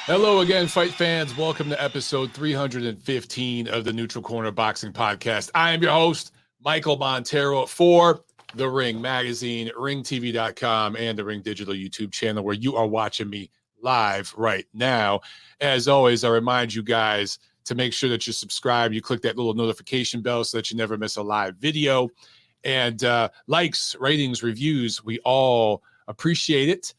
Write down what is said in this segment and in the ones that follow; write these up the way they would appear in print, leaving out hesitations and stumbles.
Hello again, fight fans. Welcome to episode 315 of the Neutral Corner Boxing Podcast. I am your host, Michael Montero, for The Ring Magazine, ringtv.com, and the Ring Digital YouTube channel where you are watching me live right now. As always, I remind you guys to make sure that you subscribe. You click that little notification bell so that you never miss a live video. And likes, ratings, reviews, we all appreciate it.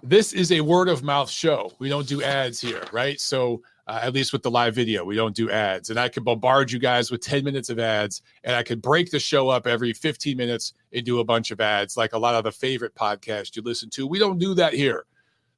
This is a word of mouth show. We don't do ads here, right? So at least with the live video, we don't do ads. And I could bombard you guys with 10 minutes of ads, and I could break the show up every 15 minutes and do a bunch of ads like a lot of the favorite podcasts you listen to. We don't do that here.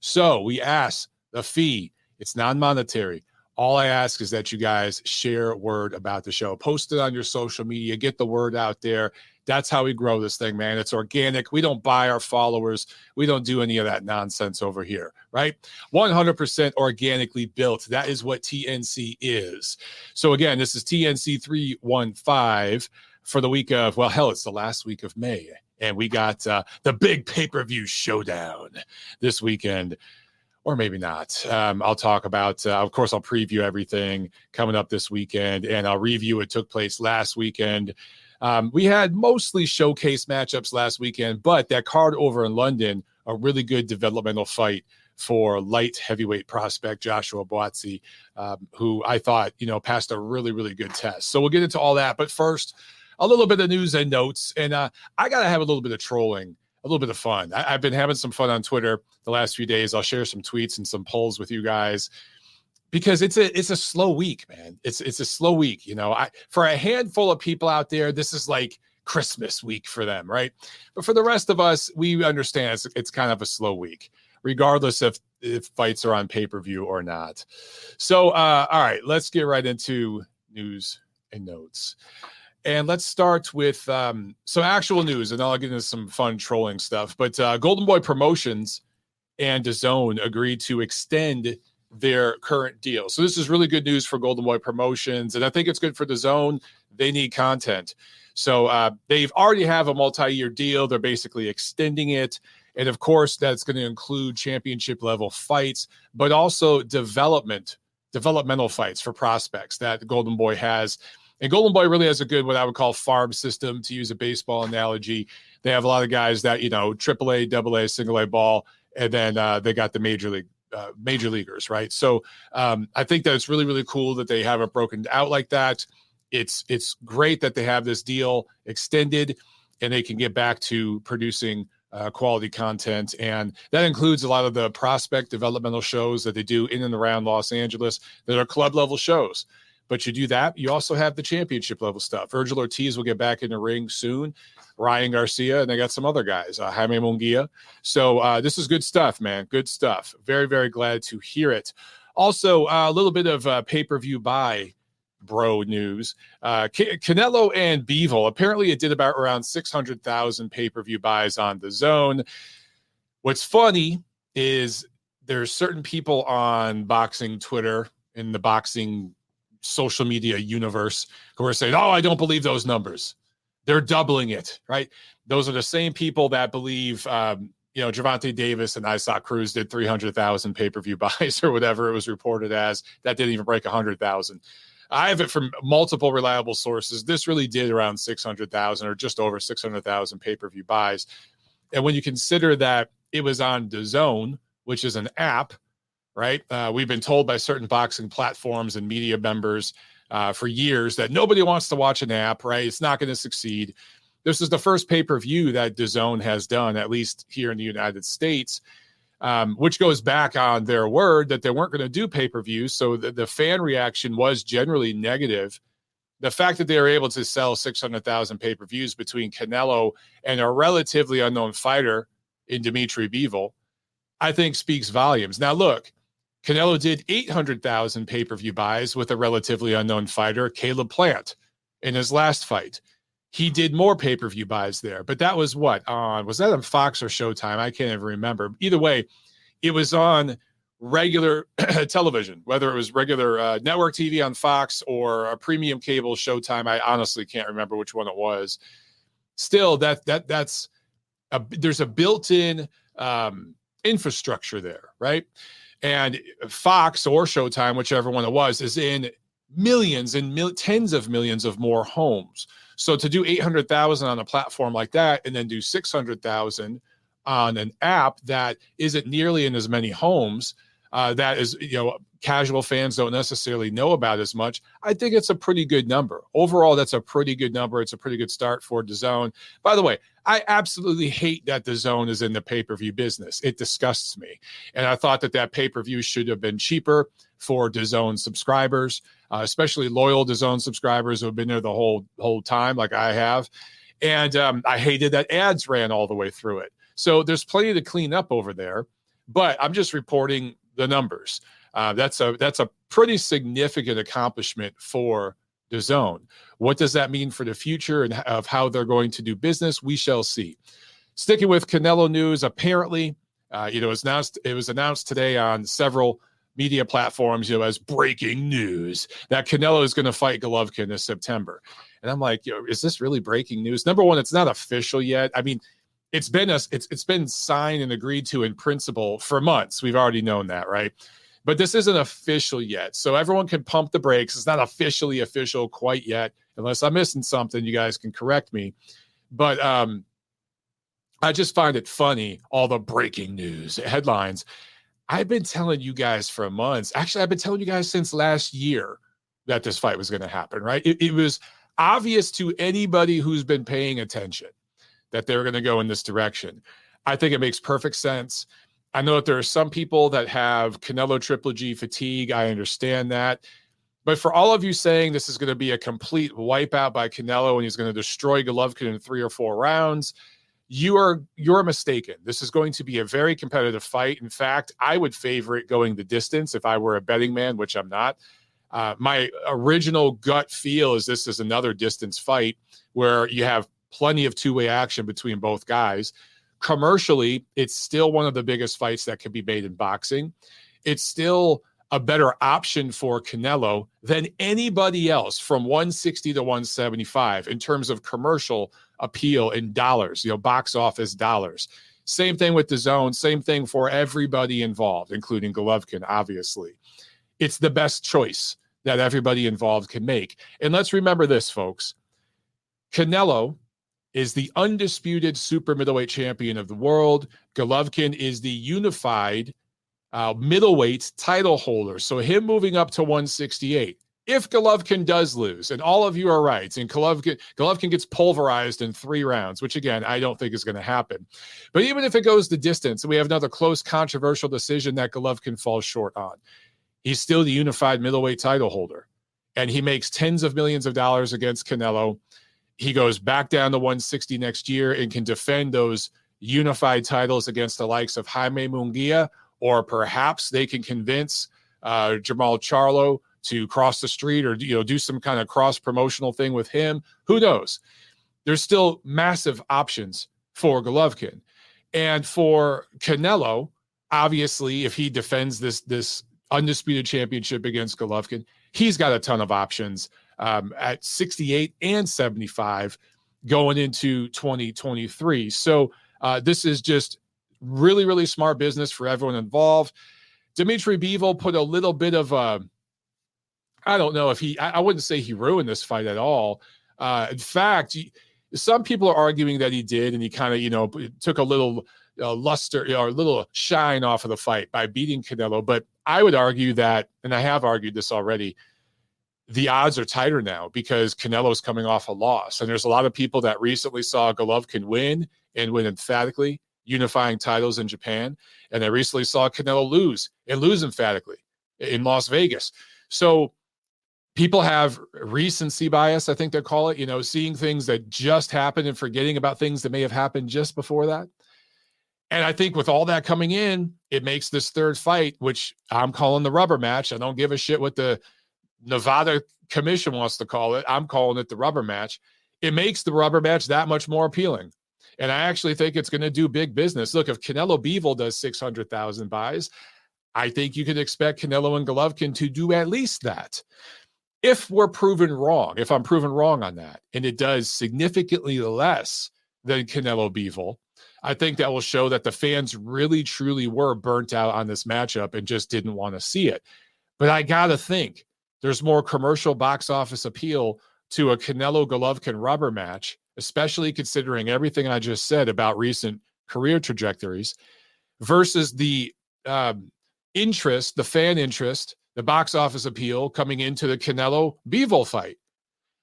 So we ask the fee. It's non-monetary. All I ask is that you guys share word about the show. Post it on your social media. Get the word out there. That's how we grow this thing, man. It's organic. We don't buy our followers. We don't do any of that nonsense over here, right? 100% organically built. That is what TNC is. So again, this is TNC 315 for the week of, well, hell, it's the last week of May. And we got the big pay-per-view showdown this weekend. Or maybe not. I'll talk about, of course, I'll preview everything coming up this weekend, and I'll review what took place last weekend. We had mostly showcase matchups last weekend, but that card over in London, a really good developmental fight for light heavyweight prospect Joshua Buatsi, who I thought, passed a really, really good test. So we'll get into all that. But first, a little bit of news and notes. And I got to have a little bit of trolling, a little bit of fun. I've been having some fun on Twitter the last few days. I'll share some tweets and some polls with you guys because it's a slow week, man. It's a slow week. For a handful of people out there, this is like Christmas week for them, right? But for the rest of us, we understand it's kind of a slow week, regardless if fights are on pay-per-view or not. So, all right, let's get right into news and notes. And let's start with some actual news, and I'll get into some fun trolling stuff. But Golden Boy Promotions and DAZN agreed to extend their current deal. So this is really good news for Golden Boy Promotions, and I think it's good for DAZN. They need content. So they've already have a multi-year deal. They're basically extending it. And, of course, that's going to include championship-level fights, but also developmental fights for prospects that Golden Boy has. And Golden Boy really has a good, what I would call, farm system, to use a baseball analogy. They have a lot of guys that, AAA, AA, single A ball, and then they got the major leaguers, right? So I think that it's really, really cool that they have it broken out like that. It's great that they have this deal extended and they can get back to producing quality content. And that includes a lot of the prospect developmental shows that they do in and around Los Angeles that are club level shows. But you do that, you also have the championship level stuff. Virgil Ortiz will get back in the ring soon. Ryan Garcia, and they got some other guys, Jaime Munguia. So this is good stuff, man. Good stuff. Very, very glad to hear it. Also, a little bit of pay-per-view buy bro news. Canelo and Benavidez, apparently it did about around 600,000 pay-per-view buys on DAZN. What's funny is there's certain people on boxing Twitter, in the boxing social media universe, who are saying, oh, I don't believe those numbers. They're doubling it, right? Those are the same people that believe, Gervonta Davis and Isaac Cruz did 300,000 pay-per-view buys or whatever it was reported as. That didn't even break 100,000. I have it from multiple reliable sources. This really did around 600,000 or just over 600,000 pay-per-view buys. And when you consider that it was on DAZN, which is an app, right? We've been told by certain boxing platforms and media members for years that nobody wants to watch an app, right? It's not going to succeed. This is the first pay-per-view that DAZN has done, at least here in the United States, which goes back on their word that they weren't going to do pay-per-views. So the fan reaction was generally negative. The fact that they were able to sell 600,000 pay-per-views between Canelo and a relatively unknown fighter in Dimitri Bivol, I think speaks volumes. Now, look, Canelo did 800,000 pay-per-view buys with a relatively unknown fighter, Caleb Plant, in his last fight. He did more pay-per-view buys there, but that was was that on Fox or Showtime? I can't even remember. Either way, it was on regular television, whether it was regular network TV on Fox or a premium cable Showtime. I honestly can't remember which one it was. Still, there's a built-in infrastructure there, right? And Fox or Showtime, whichever one it was, is in millions and tens of millions of more homes. So to do 800,000 on a platform like that and then do 600,000 on an app that isn't nearly in as many homes, that is, casual fans don't necessarily know about as much. I think it's a pretty good number. Overall, that's a pretty good number. It's a pretty good start for DAZN. By the way, I absolutely hate that DAZN is in the pay-per-view business. It disgusts me. And I thought that pay-per-view should have been cheaper for DAZN subscribers, especially loyal DAZN subscribers who have been there the whole time, like I have. And I hated that ads ran all the way through it. So there's plenty to clean up over there, but I'm just reporting the numbers. That's a pretty significant accomplishment for DAZN. What does that mean for the future and of how they're going to do business? We shall see. Sticking with Canelo news, apparently, it was announced today on several media platforms, as breaking news that Canelo is going to fight Golovkin this September. And I'm like, is this really breaking news? Number one, it's not official yet. I mean, it's been signed and agreed to in principle for months. We've already known that, right? But this isn't official yet. So everyone can pump the brakes. It's not officially official quite yet. Unless I'm missing something, you guys can correct me. But I just find it funny, all the breaking news headlines. I've been telling you guys for months. Actually, I've been telling you guys since last year that this fight was going to happen, right? It was obvious to anybody who's been paying attention that they were going to go in this direction. I think it makes perfect sense. I know that there are some people that have Canelo Triple G fatigue. I understand that. But for all of you saying this is going to be a complete wipeout by Canelo and he's going to destroy Golovkin in 3 or 4 rounds, you're mistaken. This is going to be a very competitive fight. In fact, I would favor it going the distance if I were a betting man, which I'm not. My original gut feel is this is another distance fight where you have plenty of two-way action between both guys. Commercially, it's still one of the biggest fights that can be made in boxing. It's still a better option for Canelo than anybody else from 160 to 175 in terms of commercial appeal in dollars, box office dollars. Same thing with DAZN, same thing for everybody involved, including Golovkin, obviously. It's the best choice that everybody involved can make. And let's remember this, folks. Canelo is the undisputed super middleweight champion of the world. Golovkin is the unified middleweight title holder. So him moving up to 168. If Golovkin does lose, and all of you are right, and Golovkin gets pulverized in 3 rounds, which again, I don't think is going to happen. But even if it goes the distance, and we have another close, controversial decision that Golovkin falls short on, he's still the unified middleweight title holder. And he makes tens of millions of dollars against Canelo. He goes back down to 160 next year and can defend those unified titles against the likes of Jaime Munguia, or perhaps they can convince Jamal Charlo to cross the street or do some kind of cross-promotional thing with him. Who knows? There's still massive options for Golovkin. And for Canelo, obviously, if he defends this undisputed championship against Golovkin, he's got a ton of options at 68 and 75 going into 2023. So this is just really, really smart business for everyone involved. Dimitri Bivol put a little bit of I don't know if I wouldn't say he ruined this fight at all. In fact, some people are arguing that he did, and he kind of, took a little luster or a little shine off of the fight by beating Canelo. But I would argue that, and I have argued this already, the odds are tighter now because Canelo's coming off a loss. And there's a lot of people that recently saw Golovkin win and win emphatically, unifying titles in Japan. And they recently saw Canelo lose and lose emphatically in Las Vegas. So people have recency bias, I think they call it, seeing things that just happened and forgetting about things that may have happened just before that. And I think with all that coming in, it makes this third fight, which I'm calling the rubber match. I don't give a shit what the Nevada Commission wants to call it. I'm calling it the rubber match. It makes the rubber match that much more appealing. And I actually think it's going to do big business. Look, if Canelo Bivol does 600,000 buys, I think you could expect Canelo and Golovkin to do at least that. If we're proven wrong, if I'm proven wrong on that, and it does significantly less than Canelo Bivol, I think that will show that the fans really, truly were burnt out on this matchup and just didn't want to see it. But I got to think there's more commercial box office appeal to a Canelo Golovkin rubber match, especially considering everything I just said about recent career trajectories, versus the interest, the fan interest, the box office appeal coming into the Canelo Bivol fight.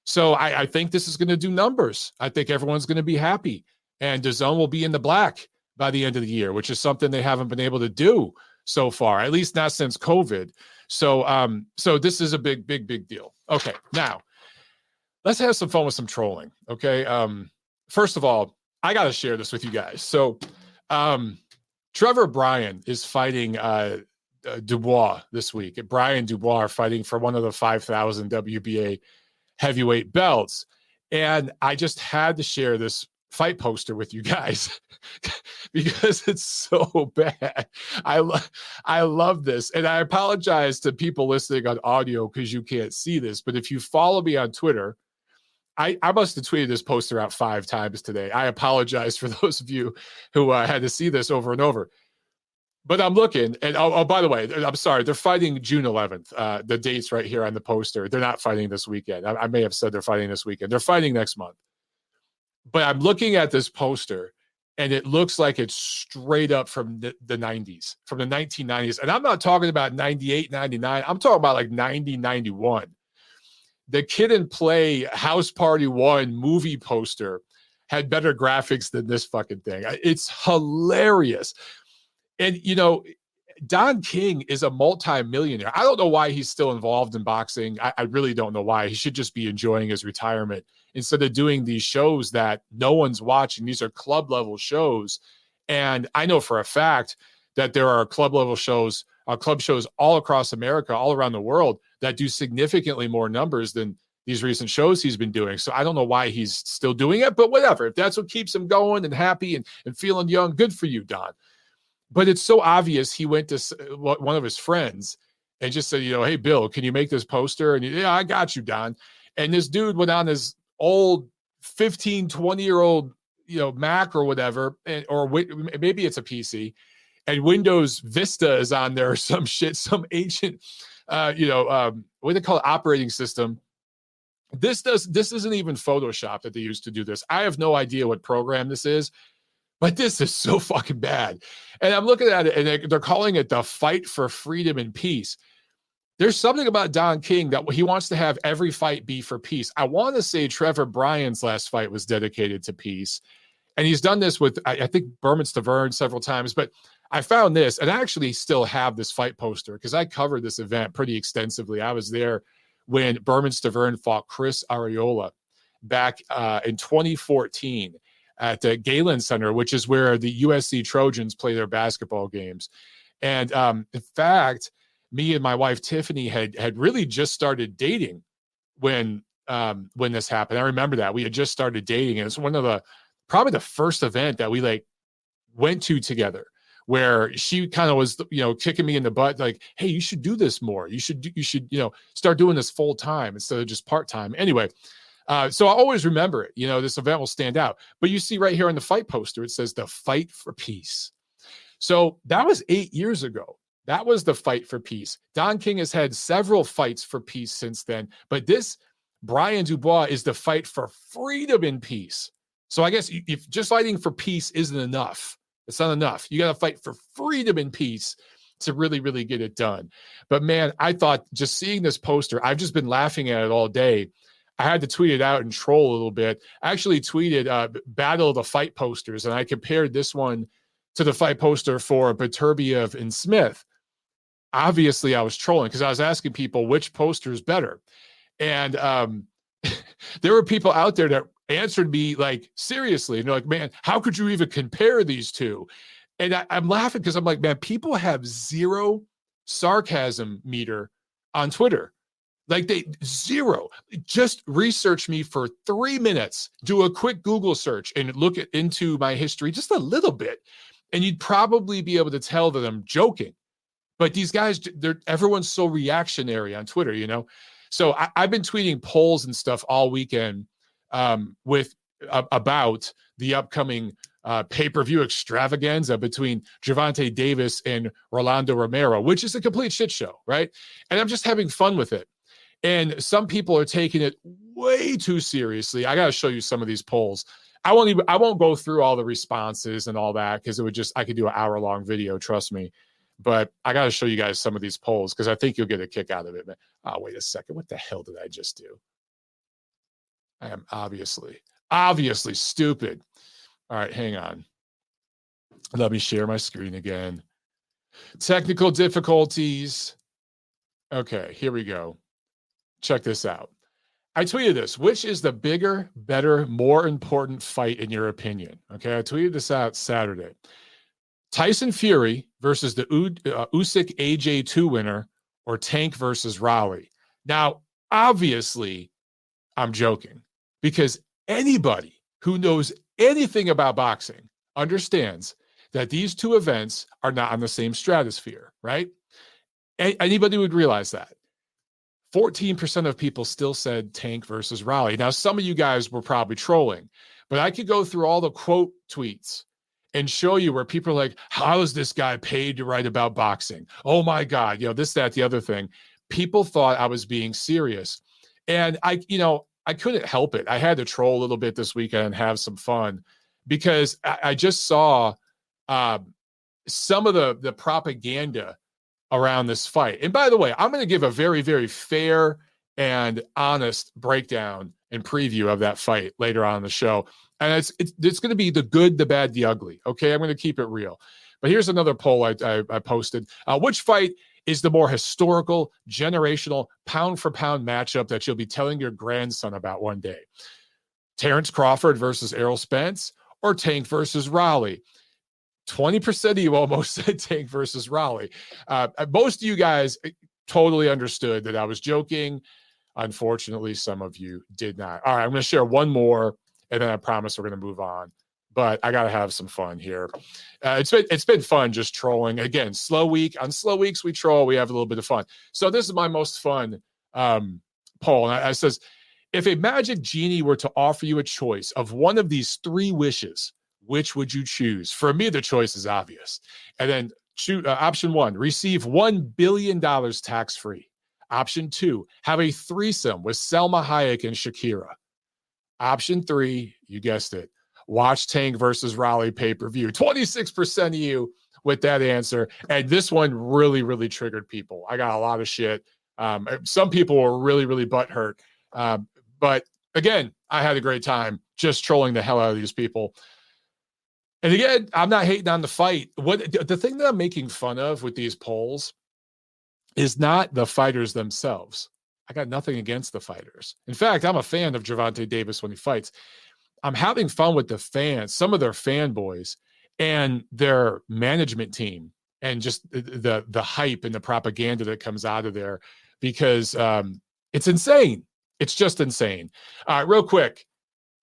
So I think this is going to do numbers. I think everyone's going to be happy. And DAZN will be in the black by the end of the year, which is something they haven't been able to do so far, at least not since COVID. So this is a big deal. Okay, now let's have some fun with some trolling. Okay. First of all, I got to share this with you guys. So Trevor Bryan is fighting Dubois this week. Brian Dubois are fighting for one of the 5,000 WBA heavyweight belts. And I just had to share this fight poster with you guys because it's so bad. I love this. And I apologize to people listening on audio because you can't see this. But if you follow me on Twitter, I must have tweeted this poster out 5 times today. I apologize for those of you who had to see this over and over. But I'm looking, and by the way, I'm sorry, they're fighting June 11th. The date's right here on the poster. They're not fighting this weekend. I may have said they're fighting this weekend. They're fighting next month. But I'm looking at this poster, and it looks like it's straight up from the 90s, from the 1990s. And I'm not talking about 98, 99. I'm talking about like 90, 91. The Kid and Play House Party 1 movie poster had better graphics than this fucking thing. It's hilarious. And, you know, Don King is a multi-millionaire. I don't know why he's still involved in boxing. I really don't know why. He should just be enjoying his retirement instead of doing these shows that no one's watching. These are club-level shows. And I know for a fact that there are club-level shows, club shows all across America, all around the world that do significantly more numbers than these recent shows he's been doing. So I don't know why he's still doing it, but whatever. If that's what keeps him going and happy and feeling young, good for you, Don. But it's so obvious he went to one of his friends and just said, you know, hey, Bill, can you make this poster? And yeah, I got you, Don. And this dude went on his old 15, 20-year-old, you know, Mac or whatever, or maybe it's a PC, and Windows Vista is on there or some shit, some ancient, what do they call it, operating system. This isn't even Photoshop that they used to do this. I have no idea what program this is. But this is so fucking bad. And I'm looking at it, and they're calling it the fight for freedom and peace. There's something about Don King that he wants to have every fight be for peace. I want to say Trevor Bryan's last fight was dedicated to peace. And he's done this with, I think, Berman Stavern several times. But I found this, and I actually still have this fight poster because I covered this event pretty extensively. I was there when Berman Stavern fought Chris Arreola back in 2014. At the Galen Center, which is where the USC Trojans play their basketball games. And in fact, me and my wife, Tiffany, had really just started dating when this happened. I remember that. We had just started dating. And it's one of probably the first event that we went to together, where she kind of was, kicking me in the butt, like, hey, you should do this more. You should, start doing this full time instead of just part time. Anyway, so I always remember it. This event will stand out. But you see right here on the fight poster, it says the fight for peace. So that was 8 years ago. That was the fight for peace. Don King has had several fights for peace since then. But this Brian Dubois is the fight for freedom and peace. So I guess if just fighting for peace isn't enough, it's not enough. You got to fight for freedom and peace to really, really get it done. But man, I thought just seeing this poster, I've just been laughing at it all day. I had to tweet it out and troll a little bit. I actually tweeted Battle of the Fight posters, and I compared this one to the fight poster for Beterbiev and Smith. Obviously, I was trolling because I was asking people which poster is better. And there were people out there that answered me like, seriously. And they're like, man, how could you even compare these two? And I'm laughing because I'm like, man, people have zero sarcasm meter on Twitter. Like zero. Just research me for 3 minutes, do a quick Google search and look into my history just a little bit. And you'd probably be able to tell that I'm joking. But these guys, everyone's so reactionary on Twitter, So I've been tweeting polls and stuff all weekend about the upcoming pay-per-view extravaganza between Gervonta Davis and Rolando Romero, which is a complete shit show, right? And I'm just having fun with it. And some people are taking it way too seriously. I got to show you some of these polls. I won't go through all the responses and all that because I could do an hour-long video, trust me. But I got to show you guys some of these polls because I think you'll get a kick out of it. Oh, wait a second. What the hell did I just do? I am obviously stupid. All right, hang on. Let me share my screen again. Technical difficulties. Okay, here we go. Check this out. I tweeted this. Which is the bigger, better, more important fight in your opinion? Okay, I tweeted this out Saturday. Tyson Fury versus the Usyk AJ2 winner, or Tank versus Raleigh. Now, obviously, I'm joking because anybody who knows anything about boxing understands that these two events are not on the same stratosphere, right? Anybody would realize that. 14% of people still said Tank versus Raleigh. Now, some of you guys were probably trolling, but I could go through all the quote tweets and show you where people are like, how is this guy paid to write about boxing? Oh my God, this, that, the other thing. People thought I was being serious. And I couldn't help it. I had to troll a little bit this weekend and have some fun because I just saw some of the propaganda around this fight. And by the way, I'm going to give a very, very fair and honest breakdown and preview of that fight later on in the show. And it's going to be the good, the bad, the ugly. Okay, I'm going to keep it real. But here's another poll I posted. Which fight is the more historical, generational, pound-for-pound matchup that you'll be telling your grandson about one day? Terrence Crawford versus Errol Spence or Tank versus Raleigh? 20% of you almost said Tank versus Raleigh. Most of you guys totally understood that I was joking. Unfortunately, some of you did not. All right, I'm going to share one more, and then I promise we're going to move on. But I got to have some fun here. It's been fun just trolling. Again, slow week. On slow weeks, we troll. We have a little bit of fun. So this is my most fun poll. And I says, if a magic genie were to offer you a choice of one of these three wishes, which would you choose? For me, the choice is obvious. And then option one, receive $1 billion tax-free. Option two, have a threesome with Selma Hayek and Shakira. Option three, you guessed it, watch Tank versus Raleigh pay-per-view. 26% of you with that answer. And this one really, really triggered people. I got a lot of shit. Some people were really, really butthurt. But again, I had a great time just trolling the hell out of these people. And again, I'm not hating on the fight. The thing that I'm making fun of with these polls is not the fighters themselves. I got nothing against the fighters. In fact, I'm a fan of Gervonta Davis when he fights. I'm having fun with the fans, some of their fanboys and their management team, and just the hype and the propaganda that comes out of there because it's insane. It's just insane. All right, real quick.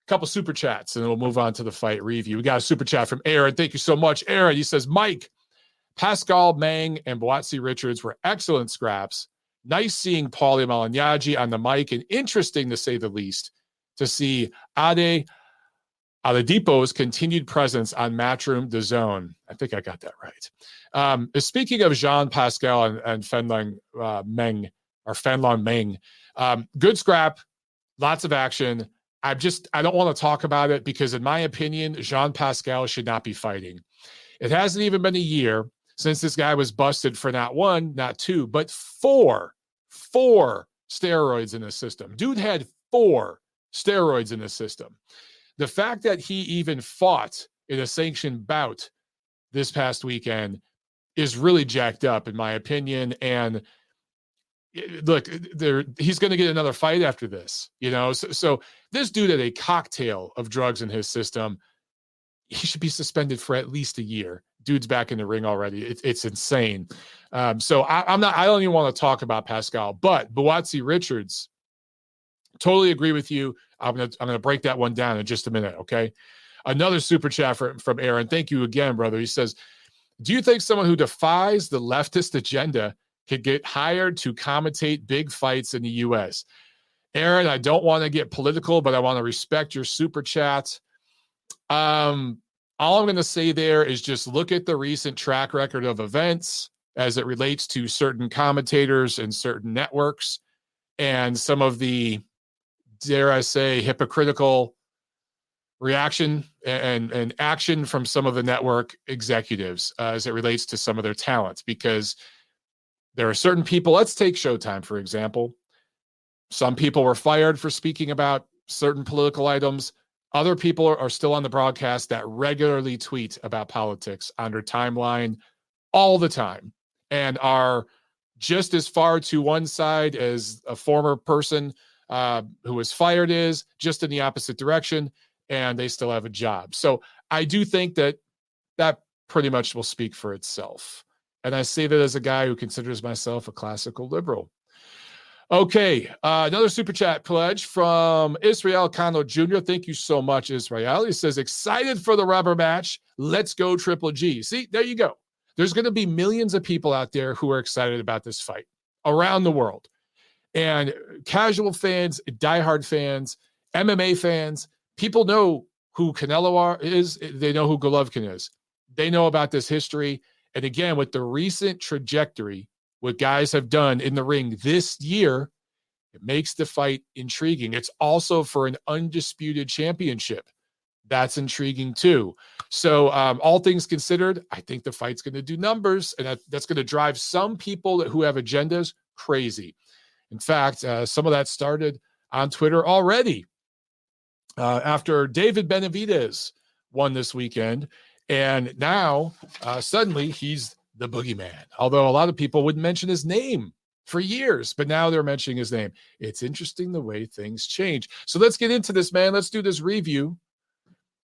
Couple super chats and then we'll move on to the fight review. We got a super chat from Aaron. Thank you so much, Aaron. He says, Mike, Pascal, Meng, and Bowatsi Richards were excellent scraps. Nice seeing Paulie Malignaggi on the mic, and interesting to say the least to see Ade Oladipo's continued presence on Matchroom DAZN. I think I got that right. Speaking of Jean Pascal and Fenlong Meng, good scrap, lots of action. I don't want to talk about it because, in my opinion, Jean Pascal should not be fighting. It hasn't even been a year since this guy was busted for not one, not two, but four steroids in the system. Dude had 4 steroids in the system. The fact that he even fought in a sanctioned bout this past weekend is really jacked up, in my opinion. And look, he's going to get another fight after this, So this dude had a cocktail of drugs in his system. He should be suspended for at least a year. Dude's back in the ring already. It's insane. So I don't even want to talk about Pascal, but Bowatsi Richards, totally agree with you. I'm gonna break that one down in just a minute. Okay. Another super chat from Aaron. Thank you again, brother. He says, do you think someone who defies the leftist agenda could get hired to commentate big fights in the U.S.? Aaron, I don't want to get political, but I want to respect your super chat. All I'm going to say there is just look at the recent track record of events as it relates to certain commentators and certain networks and some of the, dare I say, hypocritical reaction and action from some of the network executives as it relates to some of their talents, because there are certain people. Let's take Showtime, for example. Some people were fired for speaking about certain political items. Other people are still on the broadcast that regularly tweet about politics on their timeline all the time and are just as far to one side as a former person who was fired is, just in the opposite direction, and they still have a job. So I do think that pretty much will speak for itself. And I say that as a guy who considers myself a classical liberal. Okay, another super chat pledge from Israel Kano Jr. Thank you so much, Israel. He says, excited for the rubber match. Let's go Triple G. See, there you go. There's going to be millions of people out there who are excited about this fight around the world. And casual fans, diehard fans, MMA fans, people know who Canelo is. They know who Golovkin is. They know about this history. And again, with the recent trajectory, what guys have done in the ring this year, it makes the fight intriguing. It's also for an undisputed championship. That's intriguing too. So all things considered, I think the fight's going to do numbers, and that's going to drive some people who have agendas crazy. In fact, some of that started on Twitter already after David Benavidez won this weekend. And now suddenly he's the boogeyman, although a lot of people wouldn't mention his name for years, but now they're mentioning his name. It's interesting the way things change. So let's get into this, man. Let's do this review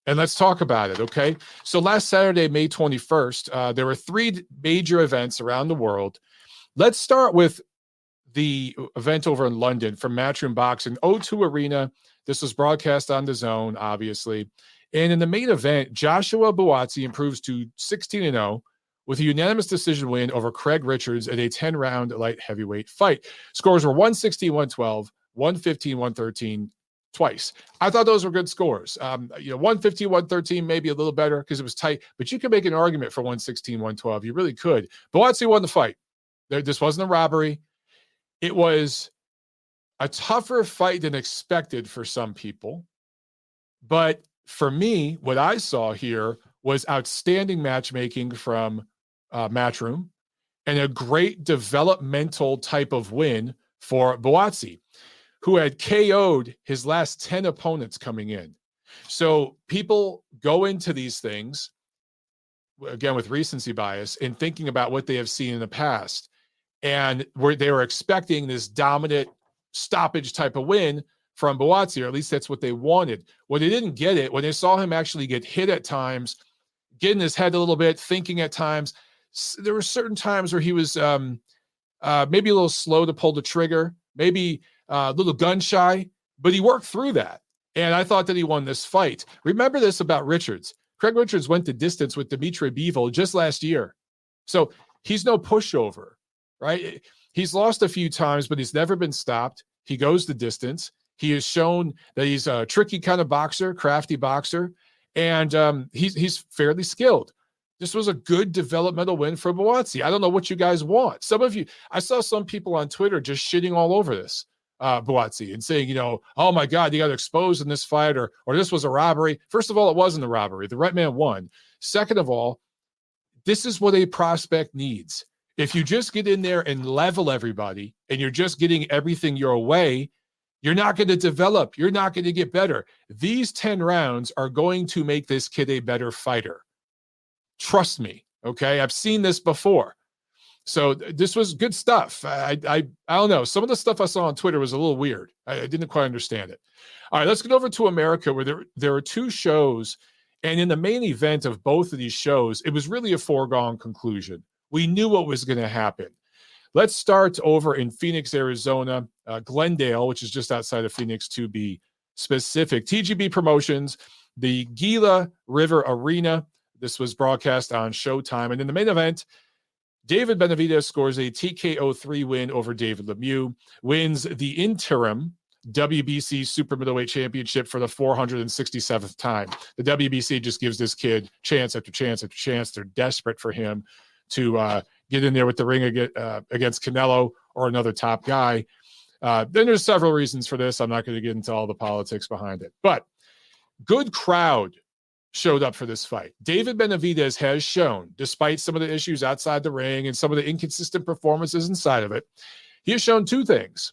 and let's talk about it, okay? So last Saturday, May 21st, there were 3 major events around the world. Let's start with the event over in London from Matchroom Boxing, O2 Arena. This was broadcast on the Zone, obviously. And in the main event, Joshua Buatsi improves to 16-0 with a unanimous decision win over Craig Richards in a 10-round light heavyweight fight. Scores were 116-112, 115-113 twice. I thought those were good scores. 115-113, maybe a little better because it was tight, but you could make an argument for 116-112. You really could. Bowatsi won the fight. This wasn't a robbery. It was a tougher fight than expected for some people. But for me, what I saw here was outstanding matchmaking from Matchroom and a great developmental type of win for Bowatsi, who had KO'd his last 10 opponents coming in. So people go into these things, again, with recency bias and thinking about what they have seen in the past. And where they were expecting this dominant stoppage type of win from Bowatsi, or at least that's what they wanted. When they didn't get it, when they saw him actually get hit at times, get in his head a little bit, thinking at times, there were certain times where he was maybe a little slow to pull the trigger, maybe a little gun shy, but he worked through that. And I thought that he won this fight. Remember this about Richards. Craig Richards went the distance with Dimitri Bivol just last year. So he's no pushover, right? He's lost a few times, but he's never been stopped. He goes the distance. He has shown that he's a tricky kind of boxer, crafty boxer, and he's fairly skilled. This was a good developmental win for Bowatsi. I don't know what you guys want. Some of you, I saw some people on Twitter just shitting all over this Bowatsi and saying, oh my God, you got exposed in this fight, or this was a robbery. First of all, it wasn't a robbery. The right man won. Second of all, this is what a prospect needs. If you just get in there and level everybody and you're just getting everything your way, you're not going to develop. You're not going to get better. These 10 rounds are going to make this kid a better fighter. Trust me. Okay. I've seen this before. So this was good stuff. I don't know. Some of the stuff I saw on Twitter was a little weird. I didn't quite understand it. All right, let's get over to America, where there are 2 shows. And in the main event of both of these shows, it was really a foregone conclusion. We knew what was going to happen. Let's start over in Phoenix, Arizona, Glendale, which is just outside of Phoenix to be specific. TGB Promotions, the Gila River Arena. This was broadcast on Showtime. And in the main event, David Benavidez scores a TKO 3 win over David Lemieux, wins the interim WBC super middleweight championship for the 467th time. The WBC just gives this kid chance after chance after chance. They're desperate for him to get in there with the ring against Canelo or another top guy. Then there's several reasons for this. I'm not going to get into all the politics behind it, but good crowd showed up for this fight. David Benavidez has shown, despite some of the issues outside the ring and some of the inconsistent performances inside of it, he has shown two things.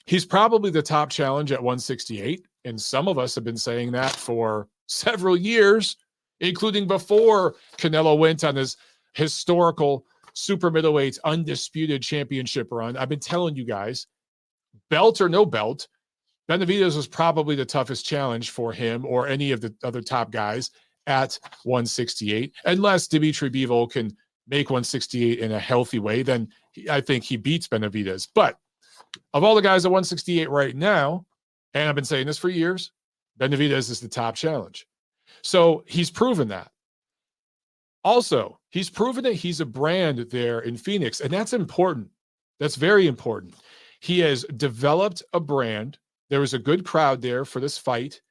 He's probably the top challenge at 168, and some of us have been saying that for several years, including before Canelo went on his historical super middleweight undisputed championship run. I've been telling you guys, belt or no belt, Benavidez was probably the toughest challenge for him or any of the other top guys at 168. Unless Dimitri Bivol can make 168 in a healthy way, then I think he beats Benavidez. But of all the guys at 168 right now, and I've been saying this for years, Benavidez is the top challenge. So he's proven that. Also, he's proven that he's a brand there in Phoenix, and that's important. That's very important. He has developed a brand. There was a good crowd there for this fight.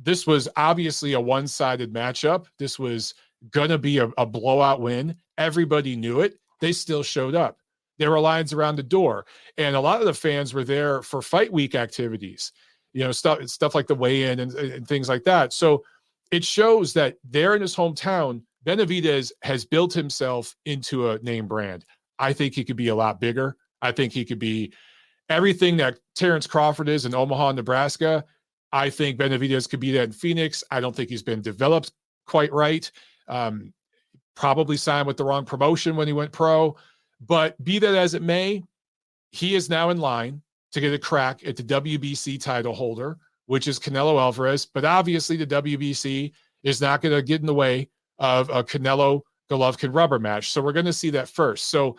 This was obviously a one-sided matchup. This was going to be a blowout win. Everybody knew it. They still showed up. There were lines around the door. And a lot of the fans were there for fight week activities, stuff like the weigh-in and things like that. So it shows that there in his hometown, Benavidez has built himself into a name brand. I think he could be a lot bigger. I think he could be everything that Terrence Crawford is in Omaha, Nebraska. I think Benavidez could be that in Phoenix. I don't think he's been developed quite right. Probably signed with the wrong promotion when he went pro. But be that as it may, he is now in line to get a crack at the WBC title holder, which is Canelo Alvarez. But obviously the WBC is not going to get in the way of a Canelo-Golovkin rubber match. So we're going to see that first. So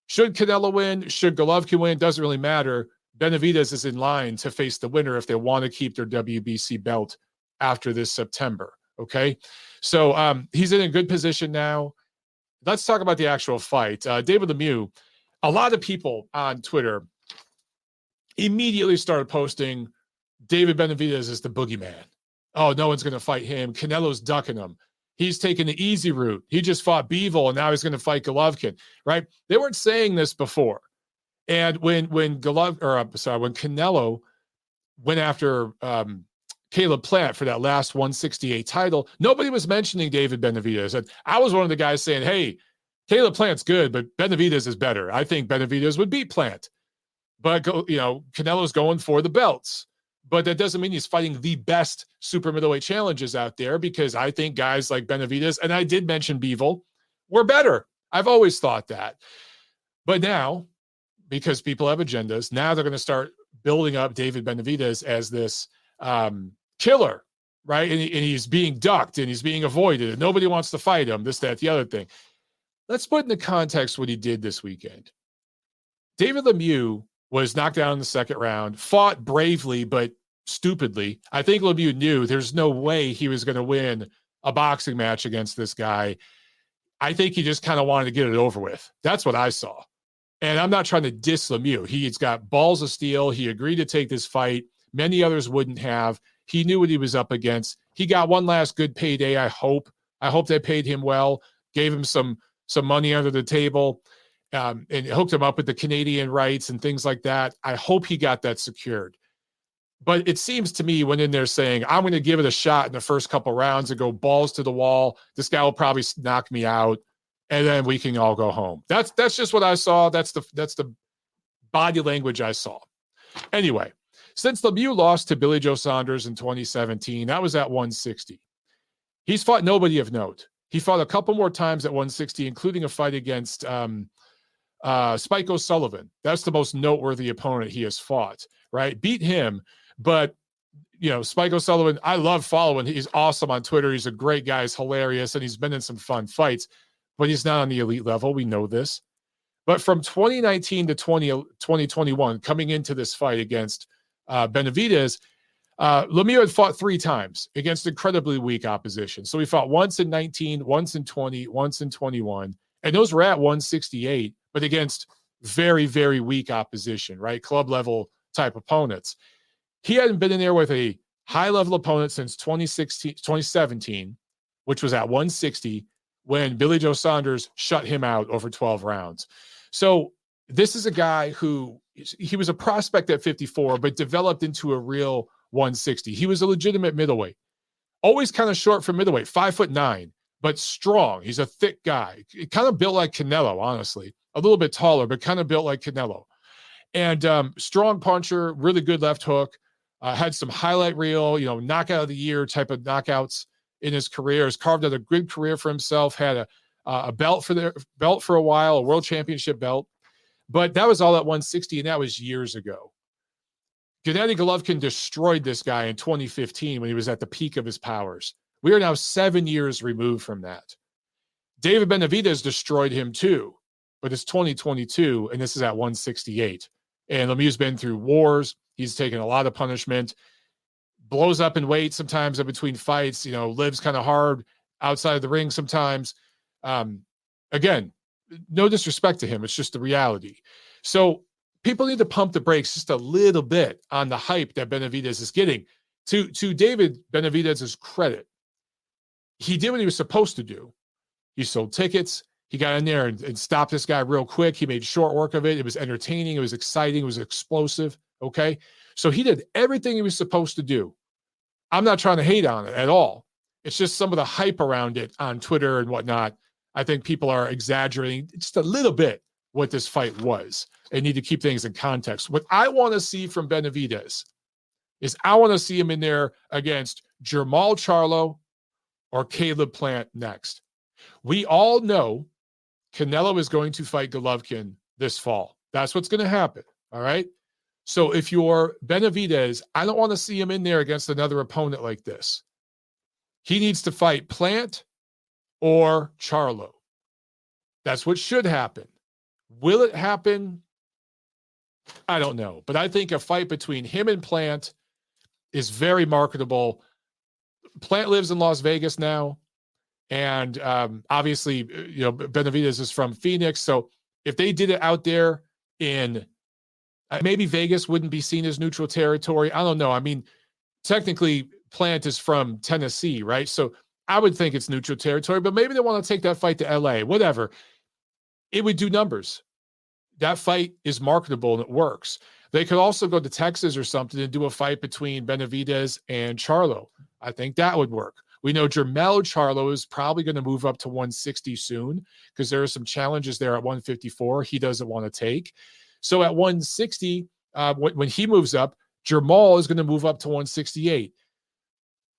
should Canelo win? Should Golovkin win? Doesn't really matter. Benavidez is in line to face the winner if they want to keep their WBC belt after this September. Okay. So he's in a good position now. Let's talk about the actual fight. David Lemieux, a lot of people on Twitter immediately started posting David Benavidez is the boogeyman. Oh, no one's going to fight him. Canelo's ducking him. He's taking the easy route. He just fought Bivol, and now he's going to fight Golovkin, right? They weren't saying this before. And when Canelo went after Caleb Plant for that last 168 title, nobody was mentioning David Benavidez. And I was one of the guys saying, hey, Caleb Plant's good, but Benavidez is better. I think Benavidez would beat Plant. But, Canelo's going for the belts. But that doesn't mean he's fighting the best super middleweight challenges out there, because I think guys like Benavidez, and I did mention Bivol, were better. I've always thought that. But now, because people have agendas, now they're going to start building up David Benavidez as this killer, right? And he's being ducked and he's being avoided and nobody wants to fight him, this, that, the other thing. Let's put into context what he did this weekend. David Lemieux was knocked down in the second round, fought bravely but stupidly. I think Lemieux knew there's no way he was going to win a boxing match against this guy. I think he just kind of wanted to get it over with. That's what I saw. And I'm not trying to diss Lemieux. He's got balls of steel. He agreed to take this fight. Many others wouldn't have. He knew what he was up against. He got one last good payday, I hope. I hope they paid him well, gave him some money under the table, and hooked him up with the Canadian rights and things like that. I hope he got that secured. But it seems to me when in there saying, I'm going to give it a shot in the first couple rounds and go balls to the wall, this guy will probably knock me out, and then we can all go home. That's just what I saw. That's the body language I saw. Anyway, since Lemieux lost to Billy Joe Saunders in 2017, that was at 160. He's fought nobody of note. He fought a couple more times at 160, including a fight against Spike O'Sullivan. That's the most noteworthy opponent he has fought, right? Beat him. But, Spike O'Sullivan, I love following. He's awesome on Twitter. He's a great guy. He's hilarious, and he's been in some fun fights. But he's not on the elite level. We know this. But from 2019 to 2021, coming into this fight against Benavidez, Lemieux had fought 3 times against incredibly weak opposition. So he fought once in 19, once in 20, once in 21. And those were at 168, but against very, very weak opposition, right? Club level type opponents. He hadn't been in there with a high-level opponent since 2017, which was at 160, when Billy Joe Saunders shut him out over 12 rounds. So this is a guy who, he was a prospect at 54, but developed into a real 160. He was a legitimate middleweight. Always kind of short for middleweight, 5'9", but strong. He's a thick guy. Kind of built like Canelo, honestly. A little bit taller, but kind of built like Canelo. And strong puncher, really good left hook. Had some highlight reel, knockout of the year type of knockouts in his career. Has carved out a good career for himself. Had a belt for a while, a world championship belt. But that was all at 160, and that was years ago. Gennady Golovkin destroyed this guy in 2015 when he was at the peak of his powers. We are now 7 years removed from that. David Benavidez destroyed him too, but it's 2022, and this is at 168. And Lemieux's been through wars. He's taken a lot of punishment, blows up in weight sometimes in between fights, lives kind of hard outside of the ring sometimes. Again, no disrespect to him. It's just the reality. So people need to pump the brakes just a little bit on the hype that Benavidez is getting. To David Benavidez's credit, he did what he was supposed to do. He sold tickets. He got in there and stopped this guy real quick. He made short work of it. It was entertaining. It was exciting. It was explosive. Okay. So he did everything he was supposed to do. I'm not trying to hate on it at all. It's just some of the hype around it on Twitter and whatnot. I think people are exaggerating just a little bit what this fight was and need to keep things in context. What I want to see from Benavidez is I want to see him in there against Jermall Charlo or Caleb Plant next. We all know Canelo is going to fight Golovkin this fall. That's what's going to happen. All right. So if you're Benavidez, I don't want to see him in there against another opponent like this. He needs to fight Plant or Charlo. That's what should happen. Will it happen? I don't know. But I think a fight between him and Plant is very marketable. Plant lives in Las Vegas now. And obviously, Benavidez is from Phoenix. So if they did it out there in maybe Vegas wouldn't be seen as neutral territory. I don't know. I mean, technically, Plant is from Tennessee, right? So I would think it's neutral territory, but maybe they want to take that fight to LA, whatever. It would do numbers. That fight is marketable and it works. They could also go to Texas or something and do a fight between Benavidez and Charlo. I think that would work. We know Jermell Charlo is probably going to move up to 160 soon because there are some challenges there at 154 he doesn't want to take. So at 160, when he moves up, Jermall is going to move up to 168.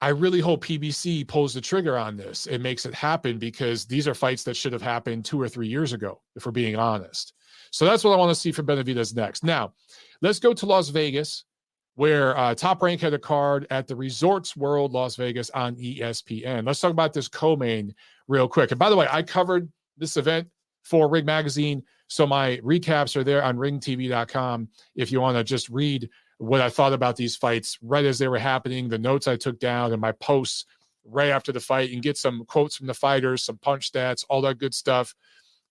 I really hope PBC pulls the trigger on this and makes it happen because these are fights that should have happened 2 or 3 years ago, if we're being honest. So that's what I want to see from Benavidez next. Now, let's go to Las Vegas, where Top Rank had a card at the Resorts World Las Vegas on ESPN. Let's talk about this co-main real quick. And by the way, I covered this event for Ring Magazine, so my recaps are there on ringtv.com if you want to just read what I thought about these fights right as they were happening, the notes I took down, and my posts right after the fight. You can get some quotes from the fighters, some punch stats, all that good stuff.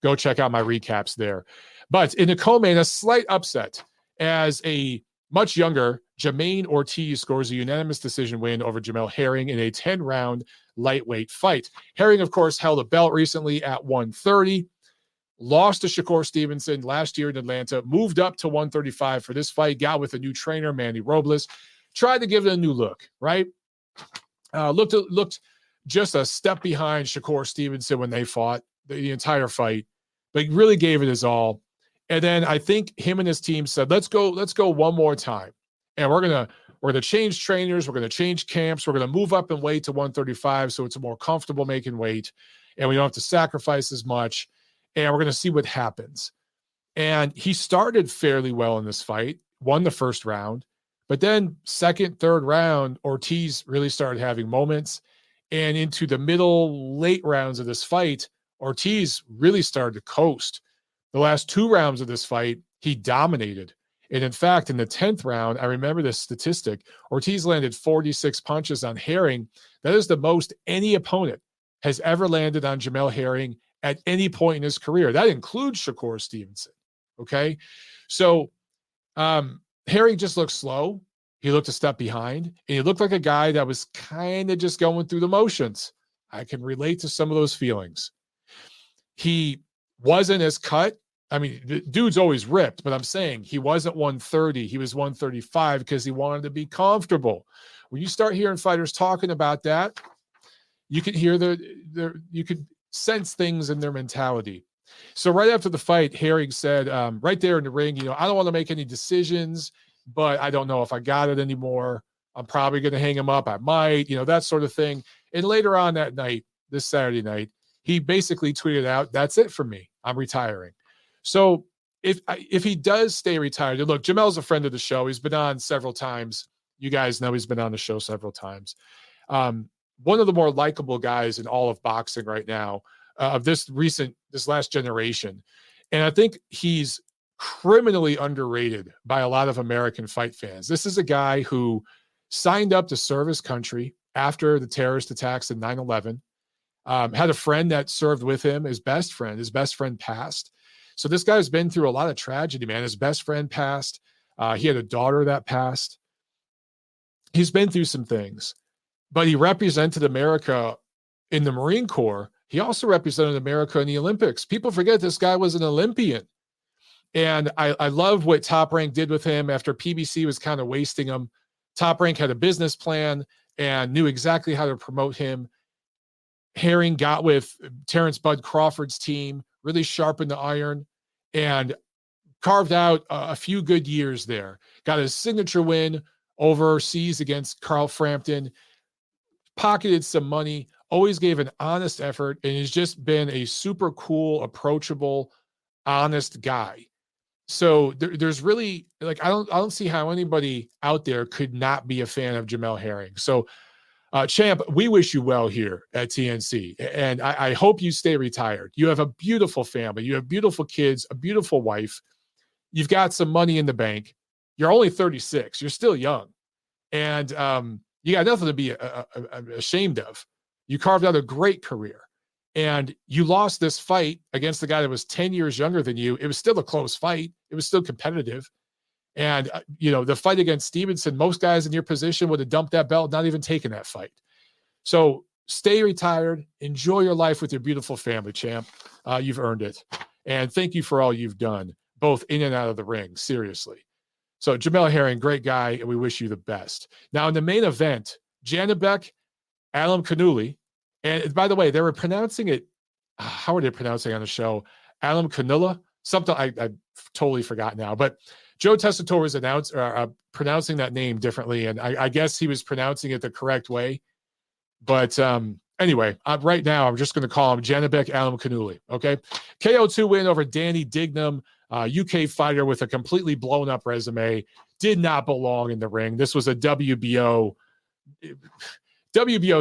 Go check out my recaps there. But in the co-main, a slight upset as a much younger Jermaine Ortiz scores a unanimous decision win over Jamel Herring in a 10-round lightweight fight. Herring, of course, held a belt recently at 130, lost to Shakur Stevenson last year in Atlanta, moved up to 135 for this fight, got with a new trainer, Manny Robles, tried to give it a new look, right? Looked just a step behind Shakur Stevenson when they fought the entire fight, but really gave it his all. And then I think him and his team said, let's go one more time. And we're gonna change trainers, we're gonna change camps, we're gonna move up in weight to 135 so it's more comfortable making weight, and we don't have to sacrifice as much. And we're gonna see what happens. And he started fairly well in this fight, won the first round, but then second, third round, Ortiz really started having moments. And into the middle, late rounds of this fight, Ortiz really started to coast. The last 2 rounds of this fight, he dominated. And in fact, in the 10th round, I remember this statistic, Ortiz landed 46 punches on Herring. That is the most any opponent has ever landed on Jamel Herring at any point in his career. That includes Shakur Stevenson. Okay. So Herring just looked slow. He looked a step behind, and he looked like a guy that was kind of just going through the motions. I can relate to some of those feelings. He wasn't as cut. I mean, the dude's always ripped, but I'm saying he wasn't 130. He was 135 because he wanted to be comfortable. When you start hearing fighters talking about that, you can hear you could sense things in their mentality. So right after the fight, Herring said, right there in the ring, I don't want to make any decisions, but I don't know if I got it anymore. I'm probably going to hang him up. I might, that sort of thing. And later on that night, this Saturday night, he basically tweeted out, "That's it for me. I'm retiring." So if he does stay retired, and look, Jamel's a friend of the show. He's been on several times. You guys know he's been on the show several times. One of the more likable guys in all of boxing right now, of this last generation. And I think he's criminally underrated by a lot of American fight fans. This is a guy who signed up to serve his country after the terrorist attacks in 9/11, had a friend that served with him, his best friend passed. So this guy's been through a lot of tragedy, man. His best friend passed. He had a daughter that passed. He's been through some things, but he represented America in the Marine Corps. He also represented America in the Olympics. People forget this guy was an Olympian. And I love what Top Rank did with him after PBC was kind of wasting him. Top Rank had a business plan and knew exactly how to promote him. Herring got with Terrence Bud Crawford's team, really sharpened the iron, and carved out a few good years there. Got his signature win overseas against Carl Frampton, pocketed some money, always gave an honest effort, and has just been a super cool, approachable, honest guy. So there's really, like, I don't see how anybody out there could not be a fan of Jamel Herring. So Champ, we wish you well here at TNC, and I hope you stay retired. You have a beautiful family. You have beautiful kids, a beautiful wife. You've got some money in the bank. You're only 36. You're still young. And you got nothing to be ashamed of. You carved out a great career. And you lost this fight against the guy that was 10 years younger than you. It was still a close fight. It was still competitive. And, the fight against Stevenson, most guys in your position would have dumped that belt, not even taken that fight. So stay retired. Enjoy your life with your beautiful family, champ. You've earned it. And thank you for all you've done, both in and out of the ring. Seriously. So Jamel Herring, great guy, and we wish you the best. Now, in the main event, Janibek Alimkhanuly, and by the way, they were pronouncing it, how are they pronouncing it on the show? Alimkhanuly? Something I totally forgot now. But Joe Tessitore was pronouncing that name differently, and I guess he was pronouncing it the correct way. But anyway, right now, I'm just going to call him Janibek Alimkhanuly, okay? KO2 win over Danny Dignum, UK fighter with a completely blown-up resume, did not belong in the ring. This was a WBO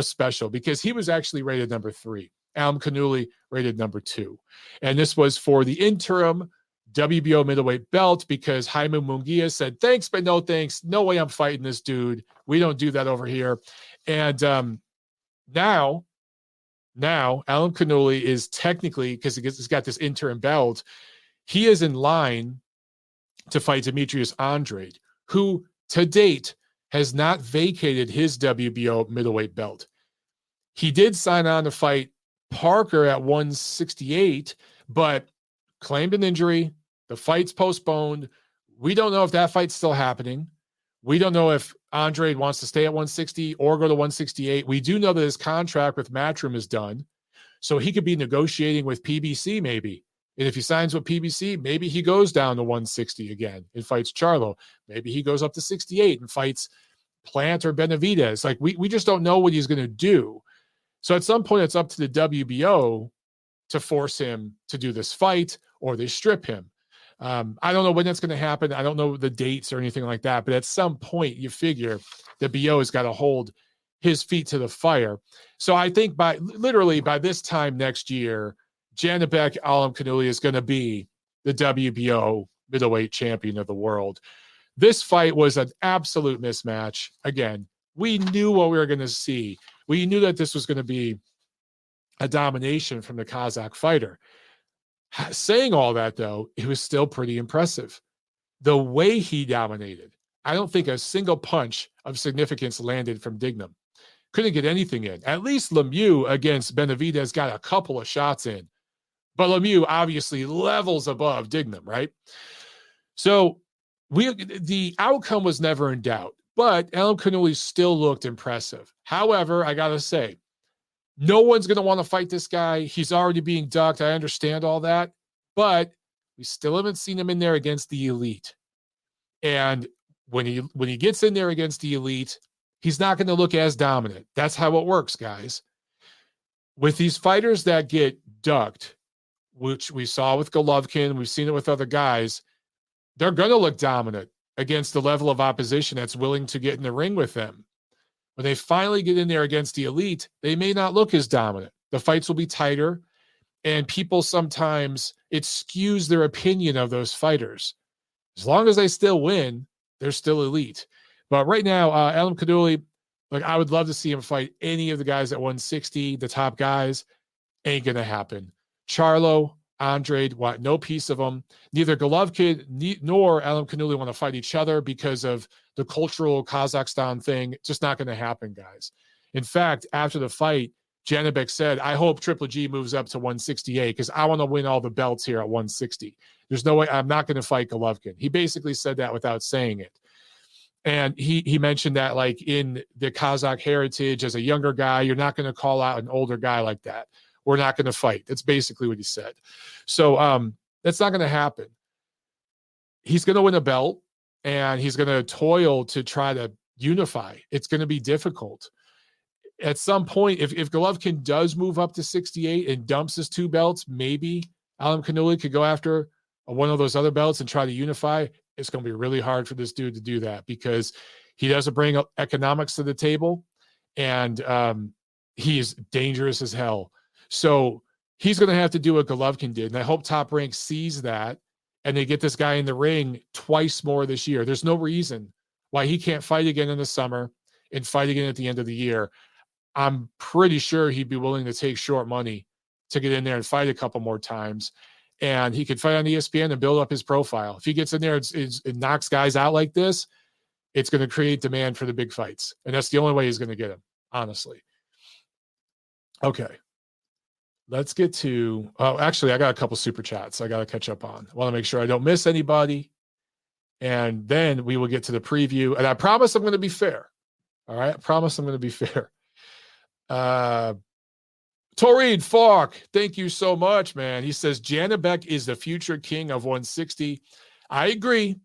special because he was actually rated number 3. Alimkhanuly rated number 2. And this was for the interim WBO middleweight belt because Jaime Munguia said, thanks, but no thanks. No way I'm fighting this dude. We don't do that over here. And now Alimkhanuly is technically, because he's got this interim belt, he is in line to fight Demetrius Andrade, who to date has not vacated his WBO middleweight belt. He did sign on to fight Parker at 168, but claimed an injury. The fight's postponed. We don't know if that fight's still happening. We don't know if Andrade wants to stay at 160 or go to 168. We do know that his contract with Matchroom is done, so he could be negotiating with PBC maybe. And if he signs with PBC, maybe he goes down to 160 again and fights Charlo. Maybe he goes up to 68 and fights Plant or Benavidez. Like, we just don't know what he's going to do. So at some point, it's up to the WBO to force him to do this fight, or they strip him. I don't know when that's going to happen. I don't know the dates or anything like that. But at some point, you figure the BO has got to hold his feet to the fire. So I think by this time next year, Janibek Alimkhanuly is going to be the WBO middleweight champion of the world. This fight was an absolute mismatch. Again, we knew what we were going to see. We knew that this was going to be a domination from the Kazakh fighter. Saying all that, though, it was still pretty impressive. the way he dominated, I don't think a single punch of significance landed from Dignum. Couldn't get anything in. At least Lemieux against Benavidez got a couple of shots in. But Lemieux obviously levels above Dignum, right? So the outcome was never in doubt. But Alimkhanuly still looked impressive. However, I got to say, no one's going to want to fight this guy. He's already being ducked. I understand all that. But we still haven't seen him in there against the elite. And when he gets in there against the elite, he's not going to look as dominant. That's how it works, guys. With these fighters that get ducked, which we saw with Golovkin, we've seen it with other guys, they're going to look dominant against the level of opposition that's willing to get in the ring with them. When they finally get in there against the elite, they may not look as dominant. The fights will be tighter, and people sometimes, it skews their opinion of those fighters. As long as they still win, they're still elite. But right now, Alimkhanuly, like, I would love to see him fight any of the guys at 160, the top guys. Ain't going to happen. Charlo, Andrade want no piece of them. Neither Golovkin nor Alimkhanuly want to fight each other because of the cultural Kazakhstan thing. Just not going to happen, guys. In fact, after the fight, Janibek said, I hope Triple G moves up to 168 because I want to win all the belts here at 160. There's no way I'm not going to fight Golovkin. He basically said that without saying it. And he mentioned that, like, in the Kazakh heritage, as a younger guy, you're not going to call out an older guy like that. We're not going to fight. That's basically what he said. So that's not going to happen. He's going to win a belt, and he's going to toil to try to unify. It's going to be difficult. At some point, if Golovkin does move up to 68 and dumps his 2 belts, maybe Alimkhanuly could go after one of those other belts and try to unify. It's going to be really hard for this dude to do that because he doesn't bring economics to the table, and he's dangerous as hell. So he's going to have to do what Golovkin did, and I hope Top Rank sees that, and they get this guy in the ring twice more this year. There's no reason why he can't fight again in the summer and fight again at the end of the year. I'm pretty sure he'd be willing to take short money to get in there and fight a couple more times. And he could fight on ESPN and build up his profile. If he gets in there and knocks guys out like this, it's going to create demand for the big fights. And that's the only way he's going to get them, honestly. Okay. Let's get to, actually, I got a couple super chats I got to catch up on. I want to make sure I don't miss anybody. And then we will get to the preview. And I promise I'm going to be fair. All right. I promise I'm going to be fair. Torrid Falk, thank you so much, man. He says Janibek is the future king of 160. I agree.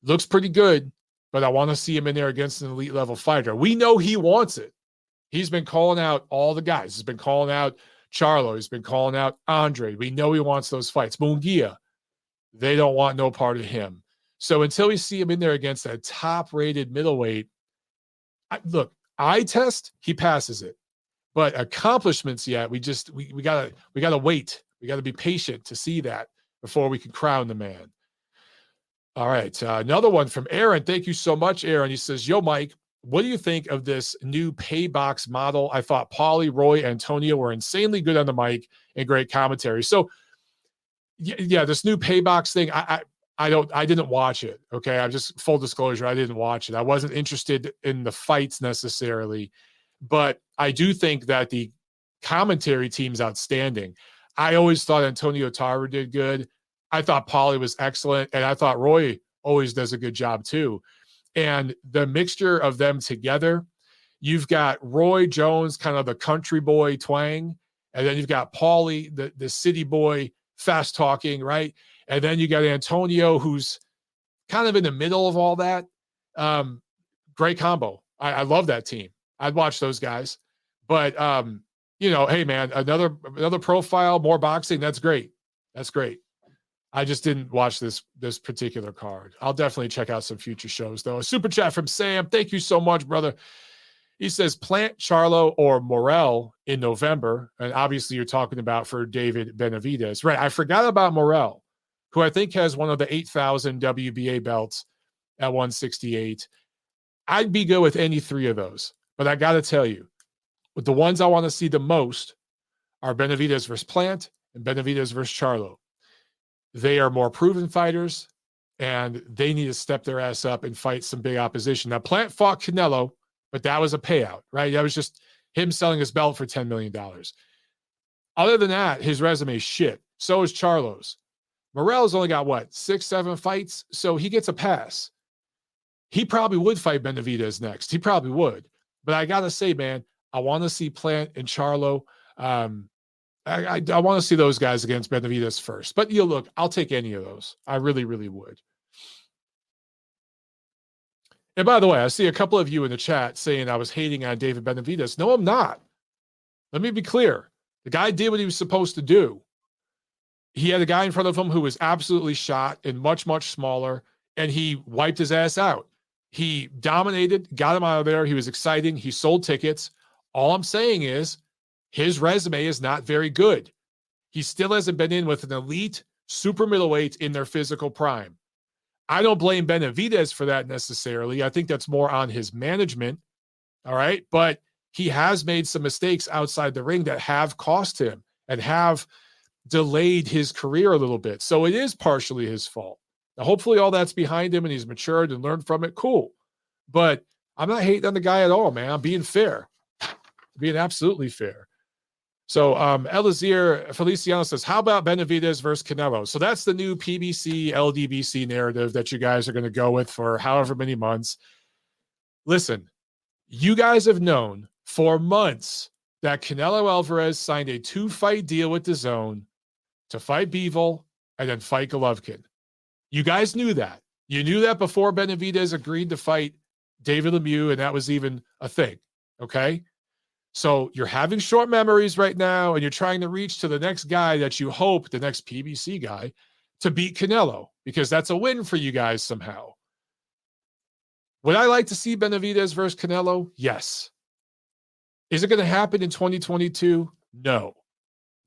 Looks pretty good, but I want to see him in there against an elite level fighter. We know he wants it. He's been calling out all the guys. He's been calling out Charlo. He's been calling out Andre. We know he wants those fights. Munguia, they don't want no part of him. So until we see him in there against a top-rated middleweight, look, eye test, he passes it. But accomplishments yet, we gotta wait. We gotta be patient to see that before we can crown the man. All right, another one from Aaron. Thank you so much, Aaron. He says, "Yo, Mike, what do you think of this new pay box model? I thought Paulie, Roy, Antonio were insanely good on the mic and great commentary." So, yeah, this new pay box thing, I didn't watch it. Okay, I'm just full disclosure, I didn't watch it. I wasn't interested in the fights necessarily. But I do think that the commentary team's outstanding. I always thought Antonio Tarver did good. I thought Paulie was excellent. And I thought Roy always does a good job too. And the mixture of them together, you've got Roy Jones, kind of the country boy twang. And then you've got Paulie, the city boy, fast talking, right? And then you got Antonio, who's kind of in the middle of all that. Great combo. I love that team. I'd watch those guys, but hey man, another profile, more boxing. That's great. That's great. I just didn't watch this particular card. I'll definitely check out some future shows though. A super chat from Sam. Thank you so much, brother. He says Plant, Charlo, or Morel in November, and obviously you're talking about for David Benavidez, right? I forgot about Morel, who I think has one of the 8,000 WBA belts at 168. I'd be good with any 3 of those. But I got to tell you, the ones I want to see the most are Benavidez versus Plant and Benavidez versus Charlo. They are more proven fighters. and they need to step their ass up and fight some big opposition. Now, Plant fought Canelo, but that was a payout, right? That was just him selling his belt for $10 million. Other than that, his resume is shit. So is Charlo's. Morrell's only got, 6-7 fights? So he gets a pass. He probably would fight Benavidez next. He probably would. But I got to say, man, I want to see Plant and Charlo. I want to see those guys against Benavidez first. But, look, I'll take any of those. I really, really would. And by the way, I see a couple of you in the chat saying I was hating on David Benavidez. No, I'm not. Let me be clear. The guy did what he was supposed to do. He had a guy in front of him who was absolutely shot and much, much smaller, and he wiped his ass out. He dominated, got him out of there. He was exciting. He sold tickets. All I'm saying is his resume is not very good. He still hasn't been in with an elite super middleweight in their physical prime. I don't blame Benavidez for that necessarily. I think that's more on his management. All right. But he has made some mistakes outside the ring that have cost him and have delayed his career a little bit. So it is partially his fault. Now, hopefully all that's behind him and he's matured and learned from it. Cool. But I'm not hating on the guy at all, man. I'm being fair. Being absolutely fair. So Elazir Feliciano says, how about Benavidez versus Canelo? So that's the new PBC, LDBC narrative that you guys are going to go with for however many months. Listen, you guys have known for months that Canelo Alvarez signed a 2-fight deal with DAZN to fight Bivol and then fight Golovkin. You guys knew that. You knew that before Benavidez agreed to fight David Lemieux, and that was even a thing, okay? So you're having short memories right now, and you're trying to reach to the next guy that you hope, the next PBC guy, to beat Canelo, because that's a win for you guys somehow. Would I like to see Benavidez versus Canelo? Yes. Is it going to happen in 2022? No.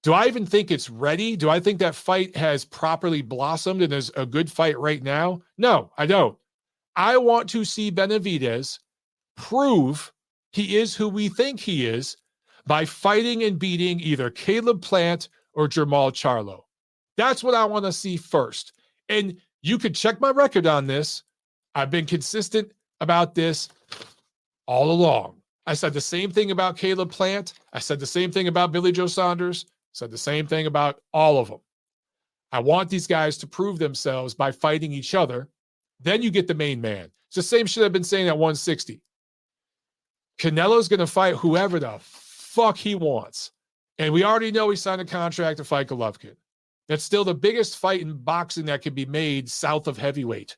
Do I even think it's ready? Do I think that fight has properly blossomed and is a good fight right now? No, I don't. I want to see Benavidez prove he is who we think he is by fighting and beating either Caleb Plant or Jermall Charlo. That's what I want to see first. And you could check my record on this. I've been consistent about this all along. I said the same thing about Caleb Plant. I said the same thing about Billy Joe Saunders. Said the same thing about all of them. I want these guys to prove themselves by fighting each other. Then you get the main man. It's the same shit I've been saying at 160. Canelo's going to fight whoever the fuck he wants. And we already know he signed a contract to fight Golovkin. That's still the biggest fight in boxing that can be made south of heavyweight.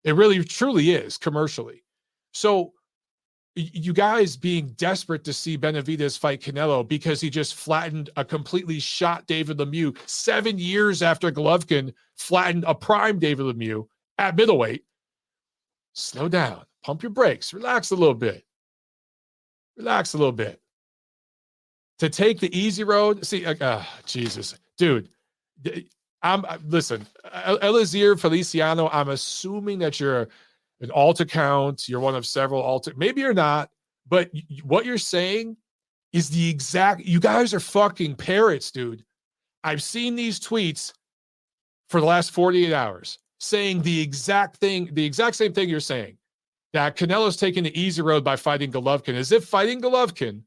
It really, truly is commercially. So you guys being desperate to see Benavidez fight Canelo because he just flattened a completely shot David Lemieux 7 years after Golovkin flattened a prime David Lemieux at middleweight. Slow down. Pump your brakes. Relax a little bit. Relax a little bit. To take the easy road, see, Jesus, dude. Listen, Elazir Feliciano, I'm assuming that you're an alt account. You're one of several alt. Maybe you're not, but what you're saying is the exact. You guys are fucking parrots, dude. I've seen these tweets for the last 48 hours saying the exact thing, the exact same thing you're saying. That Canelo's taking the easy road by fighting Golovkin, as if fighting Golovkin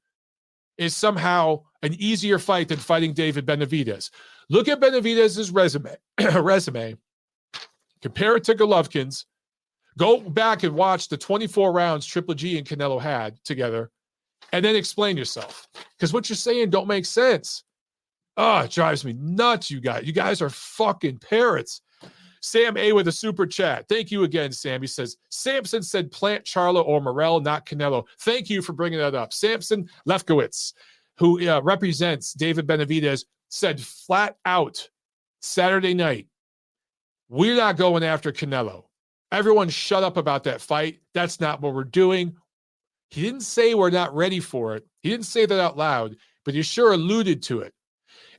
is somehow an easier fight than fighting David Benavidez. Look at Benavidez's resume. Compare it to Golovkin's. Go back and watch the 24 rounds Triple G and Canelo had together, and then explain yourself. Because what you're saying don't make sense. Oh, it drives me nuts, you guys. You guys are fucking parrots. Sam A with a super chat. Thank you again, Sam. He says, Samson said Plant, Charlo, or Morrell, not Canelo. Thank you for bringing that up. Samson Lefkowitz, who represents David Benavidez, said flat out Saturday night, we're not going after Canelo. Everyone shut up about that fight. That's not what we're doing. He didn't say we're not ready for it. He didn't say that out loud, but he sure alluded to it.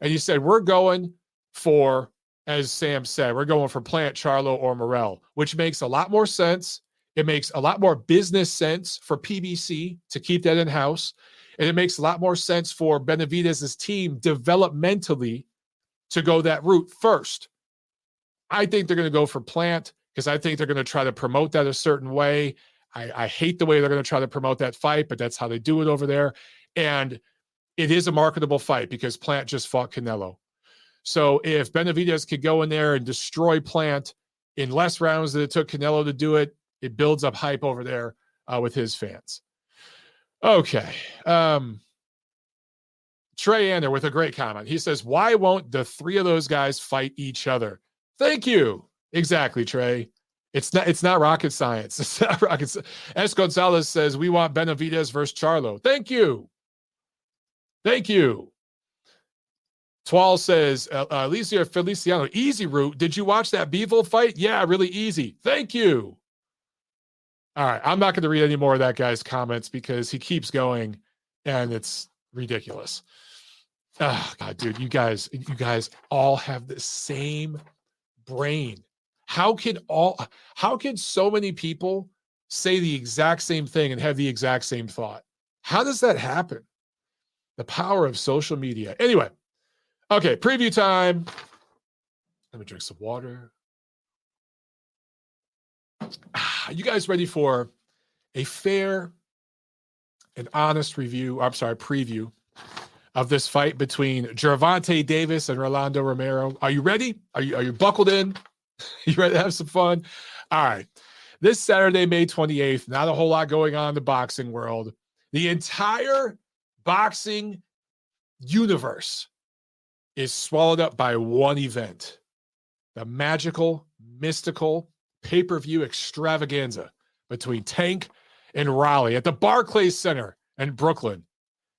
And he said, we're going for, as Sam said, we're going for Plant, Charlo, or Morrell, which makes a lot more sense. It makes a lot more business sense for PBC to keep that in-house. And it makes a lot more sense for Benavidez's team developmentally to go that route first. I think they're going to go for Plant. because I think they're going to try to promote that a certain way. I hate the way they're going to try to promote that fight, but that's how they do it over there. And it is a marketable fight because Plant just fought Canelo. So if Benavidez could go in there and destroy Plant in less rounds than it took Canelo to do it, it builds up hype over there with his fans. Okay. Trey Ander with a great comment. He says, why won't the three of those guys fight each other? Thank you. Exactly, Trey. It's not rocket science. It's not rocket science. S. Gonzalez says, we want Benavidez versus Charlo. Thank you. Thank you. Twal says, Alicia Feliciano, easy route. Did you watch that Bivol fight? Yeah, really easy. Thank you. All right. I'm not going to read any more of that guy's comments because he keeps going and it's ridiculous. Oh, God, dude, you guys all have the same brain. How can so many people say the exact same thing and have the exact same thought? How does that happen? The power of social media. Anyway, okay, preview time. Let me drink some water. You guys ready for a fair and honest preview of this fight between Gervonta Davis and Rolando Romero? Are you ready? Are you buckled in? You ready to have some fun? All right. This Saturday, May 28th, not a whole lot going on in the boxing world. The entire boxing universe is swallowed up by one event. The magical, mystical pay-per-view extravaganza between Tank and Raleigh at the Barclays Center in Brooklyn.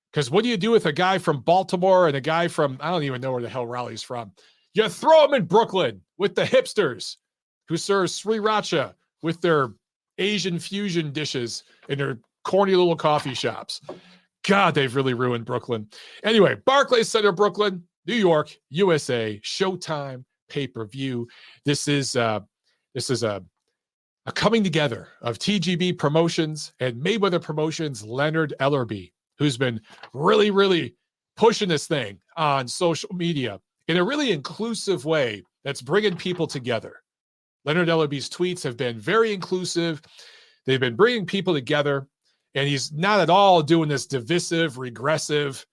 Because what do you do with a guy from Baltimore and a guy from, I don't even know where the hell Raleigh's from. You throw him in Brooklyn with the hipsters who serve sriracha with their Asian fusion dishes in their corny little coffee shops. God, they've really ruined Brooklyn. Anyway, Barclays Center, Brooklyn, New York, USA, Showtime, pay-per-view. This is a coming together of TGB Promotions and Mayweather Promotions' Leonard Ellerbe, who's been really, really pushing this thing on social media in a really inclusive way that's bringing people together. Leonard Ellerbe's tweets have been very inclusive. They've been bringing people together, and he's not at all doing this divisive, regressive,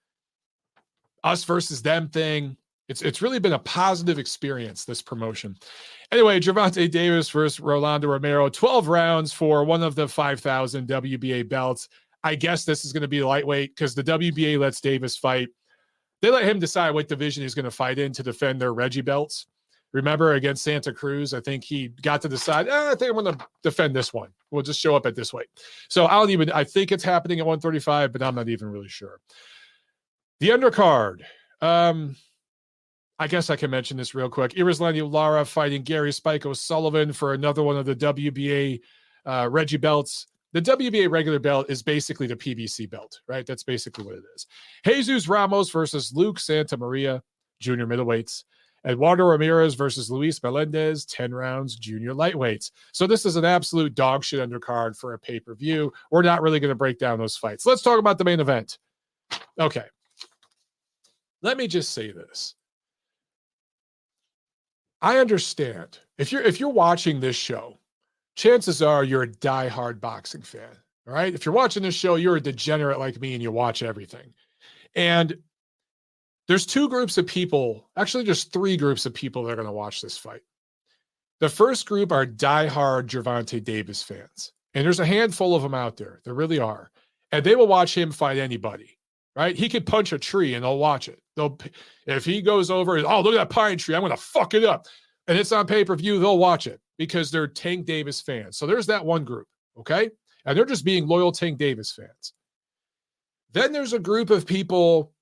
us versus them thing. It's really been a positive experience, this promotion. Anyway, Gervonta Davis versus Rolando Romero, 12 rounds for one of the 5,000 WBA belts. I guess this is going to be lightweight because the WBA lets Davis fight. They let him decide what division he's going to fight in to defend their Reggie belts. Remember against Santa Cruz, I think he got to decide, I think I'm going to defend this one. We'll just show up at this weight. So I think it's happening at 135, but I'm not even really sure. The undercard. I guess I can mention this real quick. Irislandi Lara fighting Gary Spike O'Sullivan for another one of the WBA Reggie belts. The WBA regular belt is basically the PBC belt, right? That's basically what it is. Jesus Ramos versus Luke Santamaria, junior middleweights. Eduardo Ramirez versus Luis Melendez, 10 rounds, junior lightweights. So this is an absolute dog shit undercard for a pay-per-view. We're not really going to break down those fights. Let's talk about the main event. Okay. Let me just say this. I understand. If you're watching this show, chances are you're a diehard boxing fan, all right? If you're watching this show, you're a degenerate like me and you watch everything. And there's two groups of people, actually there's three groups of people that are going to watch this fight. The first group are diehard Gervonta Davis fans. And there's a handful of them out there. There really are. And they will watch him fight anybody, right? He could punch a tree and they'll watch it. If he goes over, oh, look at that pine tree, I'm going to fuck it up. And it's on pay-per-view, they'll watch it because they're Tank Davis fans. So there's that one group, okay? And they're just being loyal Tank Davis fans. Then there's a group of people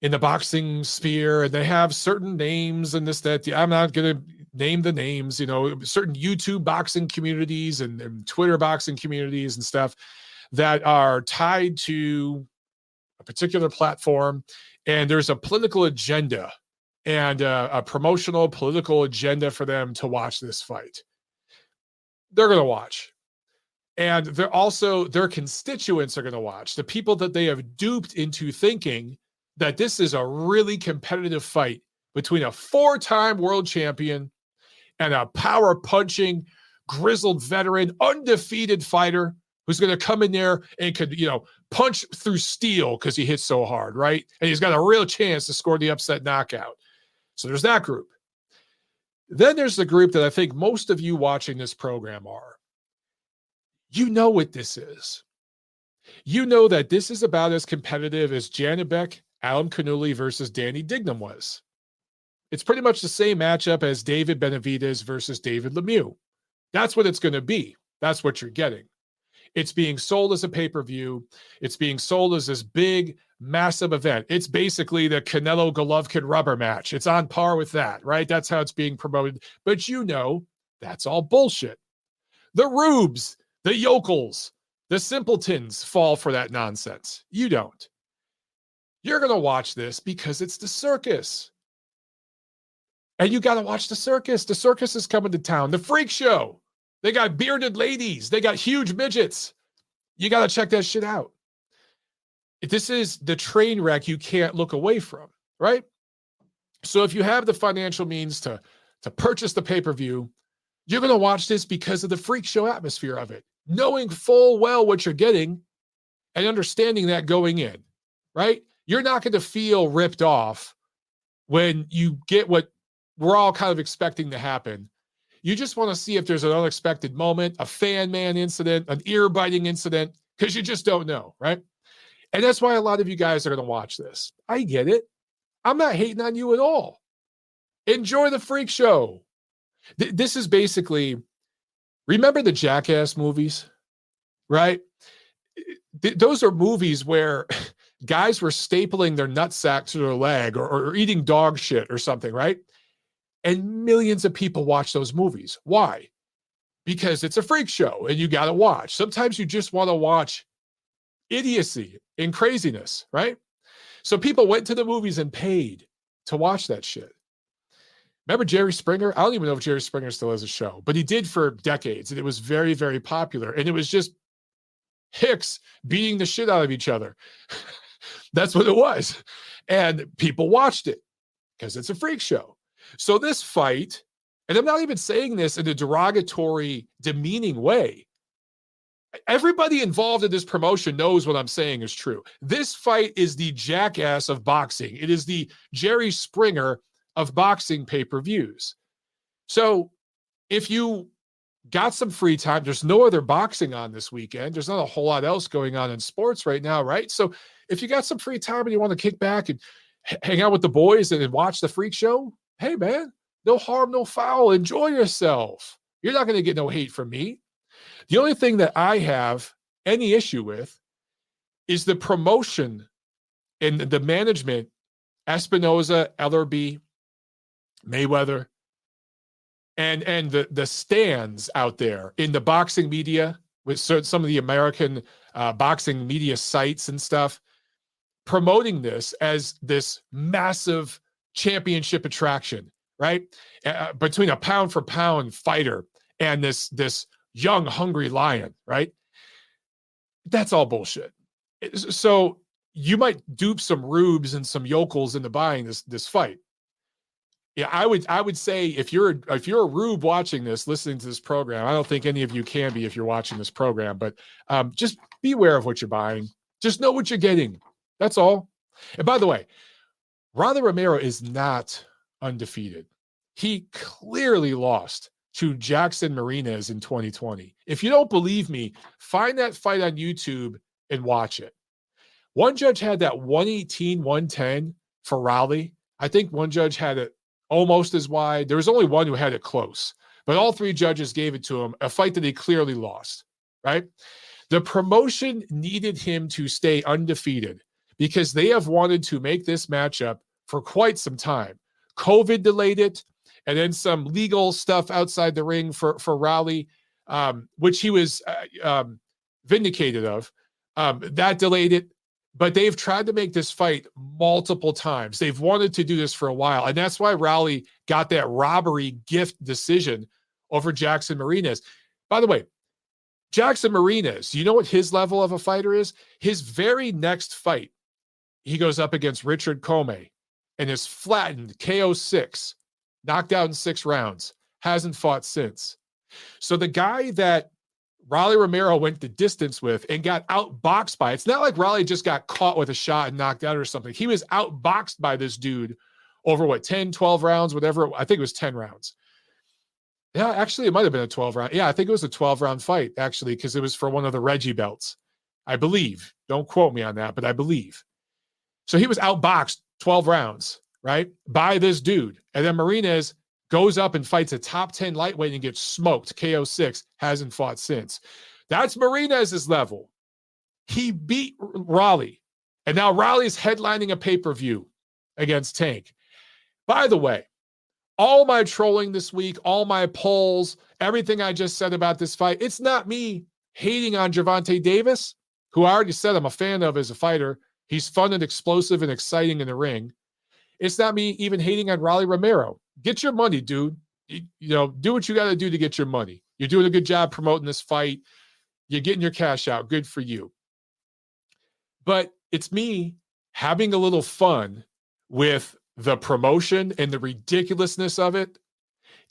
in the boxing sphere, and they have certain names and this, that. I'm not going to name the names, certain YouTube boxing communities and Twitter boxing communities and stuff that are tied to a particular platform. And there's a political agenda and a promotional political agenda for them to watch this fight. They're going to watch. And they're also, their constituents are going to watch. The people that they have duped into thinking that this is a really competitive fight between a 4-time world champion and a power punching, grizzled veteran, undefeated fighter who's going to come in there and could, punch through steel because he hits so hard, right? And he's got a real chance to score the upset knockout. So there's that group. Then there's the group that I think most of you watching this program are. You know what this is. You know that this is about as competitive as Janibek Alimkhanuly versus Danny Dignum was. It's pretty much the same matchup as David Benavidez versus David Lemieux. That's what it's going to be. That's what you're getting. It's being sold as a pay-per-view. It's being sold as this big, massive event. It's basically the Canelo Golovkin rubber match. It's on par with that, right? That's how it's being promoted. But that's all bullshit. The rubes, the yokels, the simpletons fall for that nonsense. You don't. You're going to watch this because it's the circus. And you got to watch the circus. The circus is coming to town. The freak show. They got bearded ladies. They got huge midgets. You got to check that shit out. This is the train wreck you can't look away from, right? So if you have the financial means to purchase the pay-per-view, you're going to watch this because of the freak show atmosphere of it, knowing full well what you're getting and understanding that going in, right? You're not going to feel ripped off when you get what we're all kind of expecting to happen. You just want to see if there's an unexpected moment, a fan man incident, an ear-biting incident, because you just don't know, right? And that's why a lot of you guys are going to watch this. I get it. I'm not hating on you at all. Enjoy the freak show. This is basically, remember the Jackass movies, right? Those are movies where guys were stapling their nutsack to their leg or eating dog shit or something, right? And millions of people watch those movies. Why? Because it's a freak show and you got to watch. Sometimes you just want to watch idiocy and craziness, right? So people went to the movies and paid to watch that shit. Remember Jerry Springer? I don't even know if Jerry Springer still has a show, but he did for decades, and it was very, very popular. And it was just hicks beating the shit out of each other. That's what it was. And people watched it because it's a freak show. So this fight, and I'm not even saying this in a derogatory, demeaning way. Everybody involved in this promotion knows what I'm saying is true. This fight is the Jackass of boxing. It is the Jerry Springer of boxing pay-per-views. So if you got some free time, there's no other boxing on this weekend. There's not a whole lot else going on in sports right now, right? So if you got some free time and you want to kick back and hang out with the boys and watch the freak show, hey, man, no harm, no foul. Enjoy yourself. You're not going to get no hate from me. The only thing that I have any issue with is the promotion and the management, Espinoza, Ellerby, Mayweather, and the stands out there in the boxing media with some of the American boxing media sites and stuff, promoting this as this massive championship attraction, right? Between a pound for pound fighter and this young, hungry lion, right? That's all bullshit. So you might dupe some rubes and some yokels into buying this fight. Yeah, I would say if you're a rube watching this, listening to this program, I don't think any of you can be if you're watching this program, but just be aware of what you're buying. Just know what you're getting. That's all. And by the way, Romero is not undefeated. He clearly lost to Jackson Martinez in 2020. If you don't believe me, find that fight on YouTube and watch it. One judge had that 118-110 for Raleigh. I think one judge had it almost as wide. There was only one who had it close, but all three judges gave it to him, a fight that he clearly lost, right? The promotion needed him to stay undefeated because they have wanted to make this matchup for quite some time. COVID delayed it, and then some legal stuff outside the ring for Raleigh, which he was vindicated of. That delayed it. But they've tried to make this fight multiple times. They've wanted to do this for a while. And that's why Raleigh got that robbery gift decision over Jackson Martinez. By the way, Jackson Martinez, you know what his level of a fighter is? His very next fight, he goes up against Richard Comey and is flattened KO 6, knocked out in 6 rounds. hasn't fought since. So the guy that Rolly Romero went the distance with and got outboxed by, it's not like Rolly just got caught with a shot and knocked out or something. He was outboxed by this dude over 10, 12 rounds, whatever. I think it was 10 rounds. Yeah, actually, it might have been a 12 round. Yeah, I think it was a 12 round fight, actually, because it was for one of the Reggie belts. I believe. Don't quote me on that, but I believe. So he was outboxed 12 rounds, right, by this dude. And then Marinez goes up and fights a top 10 lightweight and gets smoked. KO6, hasn't fought since. That's Marinez's level. He beat Rolly. And now Rolly's headlining a pay-per-view against Tank. By the way, all my trolling this week, all my polls, everything I just said about this fight, it's not me hating on Gervonta Davis, who I already said I'm a fan of as a fighter. He's fun and explosive and exciting in the ring. It's not me even hating on Rolly Romero. Get your money, dude. Do what you got to do to get your money. You're doing a good job promoting this fight. You're getting your cash out. Good for you. But it's me having a little fun with the promotion and the ridiculousness of it,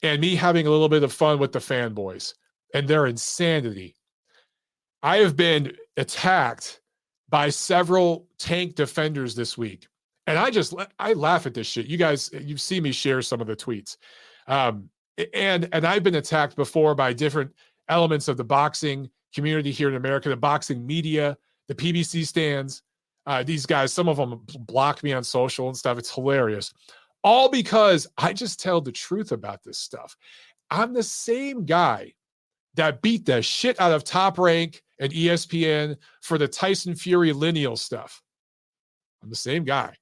and me having a little bit of fun with the fanboys and their insanity. I have been attacked by several Tank defenders this week. And I laugh at this shit. You guys, you've seen me share some of the tweets. And I've been attacked before by different elements of the boxing community here in America, the boxing media, the PBC stands. These guys, some of them block me on social and stuff. It's hilarious. All because I just tell the truth about this stuff. I'm the same guy that beat the shit out of Top Rank and ESPN for the Tyson Fury lineal stuff. I'm the same guy.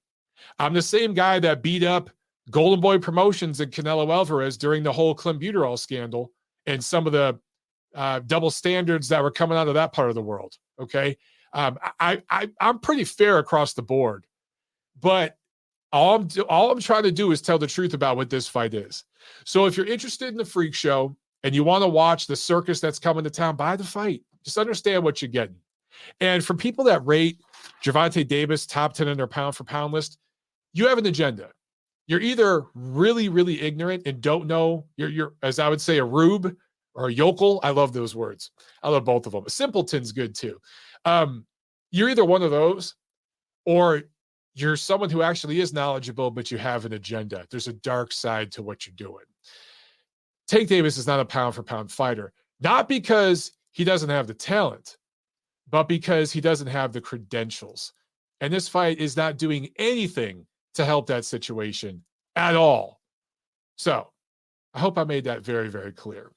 I'm the same guy that beat up Golden Boy Promotions and Canelo Alvarez during the whole clenbuterol scandal and some of the double standards that were coming out of that part of the world. Okay. I'm pretty fair across the board, but all I'm trying to do is tell the truth about what this fight is. So if you're interested in the freak show and you want to watch the circus that's coming to town, buy the fight. Just understand what you're getting. And for people that rate Gervonta Davis top 10 in their pound for pound list, you have an agenda. You're either really, really ignorant and don't know. You're, as I would say, a rube or a yokel. I love those words. I love both of them. A simpleton's good too. You're either one of those, or you're someone who actually is knowledgeable, but you have an agenda. There's a dark side to what you're doing. Tank Davis is not a pound for pound fighter, not because he doesn't have the talent, but because he doesn't have the credentials. And this fight is not doing anything to help that situation at all. So I hope I made that very, very clear.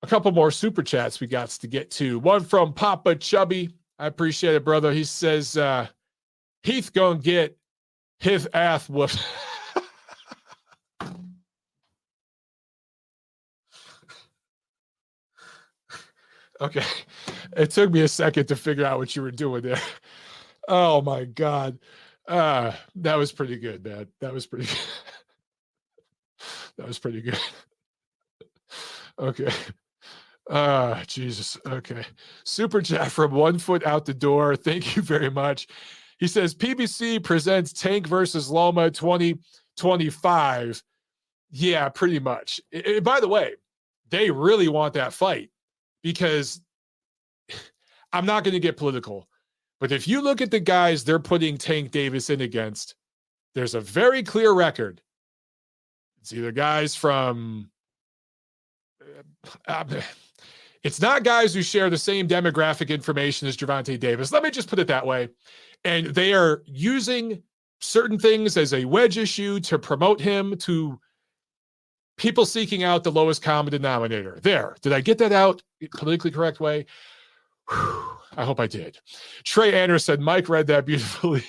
A couple more super chats we got to get to. One from Papa Chubby. I appreciate it, brother. He says, Heath gonna get his ass whooped. Okay. It took me a second to figure out what you were doing there. Oh my God. That was pretty good, man. That was pretty good. That was pretty good. Okay. Jesus. Okay. Super chat from 1 foot out the door. Thank you very much. He says PBC presents Tank versus Loma 2025. Yeah, pretty much. By the way, they really want that fight, because I'm not going to get political, but if you look at the guys they're putting Tank Davis in against, there's a very clear record. It's either guys from it's not guys who share the same demographic information as Gervonta Davis. Let me just put it that way. And they are using certain things as a wedge issue to promote him to people seeking out the lowest common denominator. There. Did I get that out politically correct way? Whew, I hope I did. Trey Anderson, Mike read that beautifully.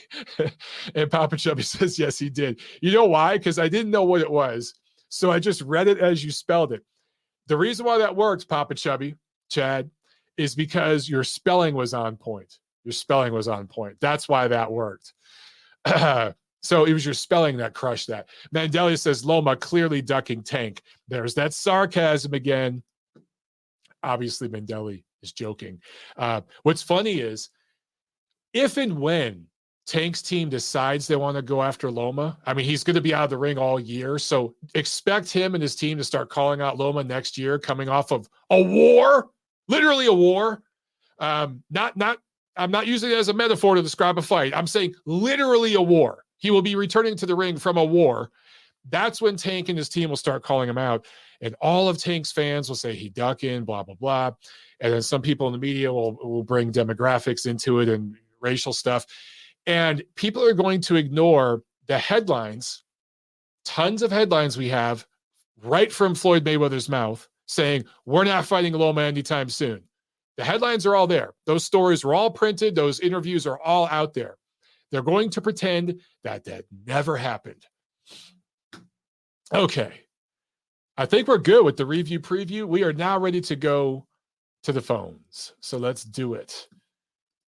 And Papa Chubby says, yes, he did. You know why? Because I didn't know what it was. So I just read it as you spelled it. The reason why that worked, Papa Chubby, Chad, is because your spelling was on point. Your spelling was on point. That's why that worked. So it was your spelling that crushed that. Mandela says, Loma clearly ducking Tank. There's that sarcasm again. Obviously, Mandela is joking. What's funny is, if and when Tank's team decides they want to go after Loma, I mean, he's going to be out of the ring all year. So expect him and his team to start calling out Loma next year, coming off of a war, literally a war. I'm not using it as a metaphor to describe a fight. I'm saying literally a war. He will be returning to the ring from a war. That's when Tank and his team will start calling him out. And all of Tank's fans will say he ducking, blah, blah, blah. And then some people in the media will bring demographics into it and racial stuff. And people are going to ignore the headlines, tons of headlines we have right from Floyd Mayweather's mouth saying, we're not fighting Loma anytime soon. The headlines are all there. Those stories were all printed. Those interviews are all out there. They're going to pretend that never happened. Okay. I think we're good with the review preview. We are now ready to go to the phones. So let's do it.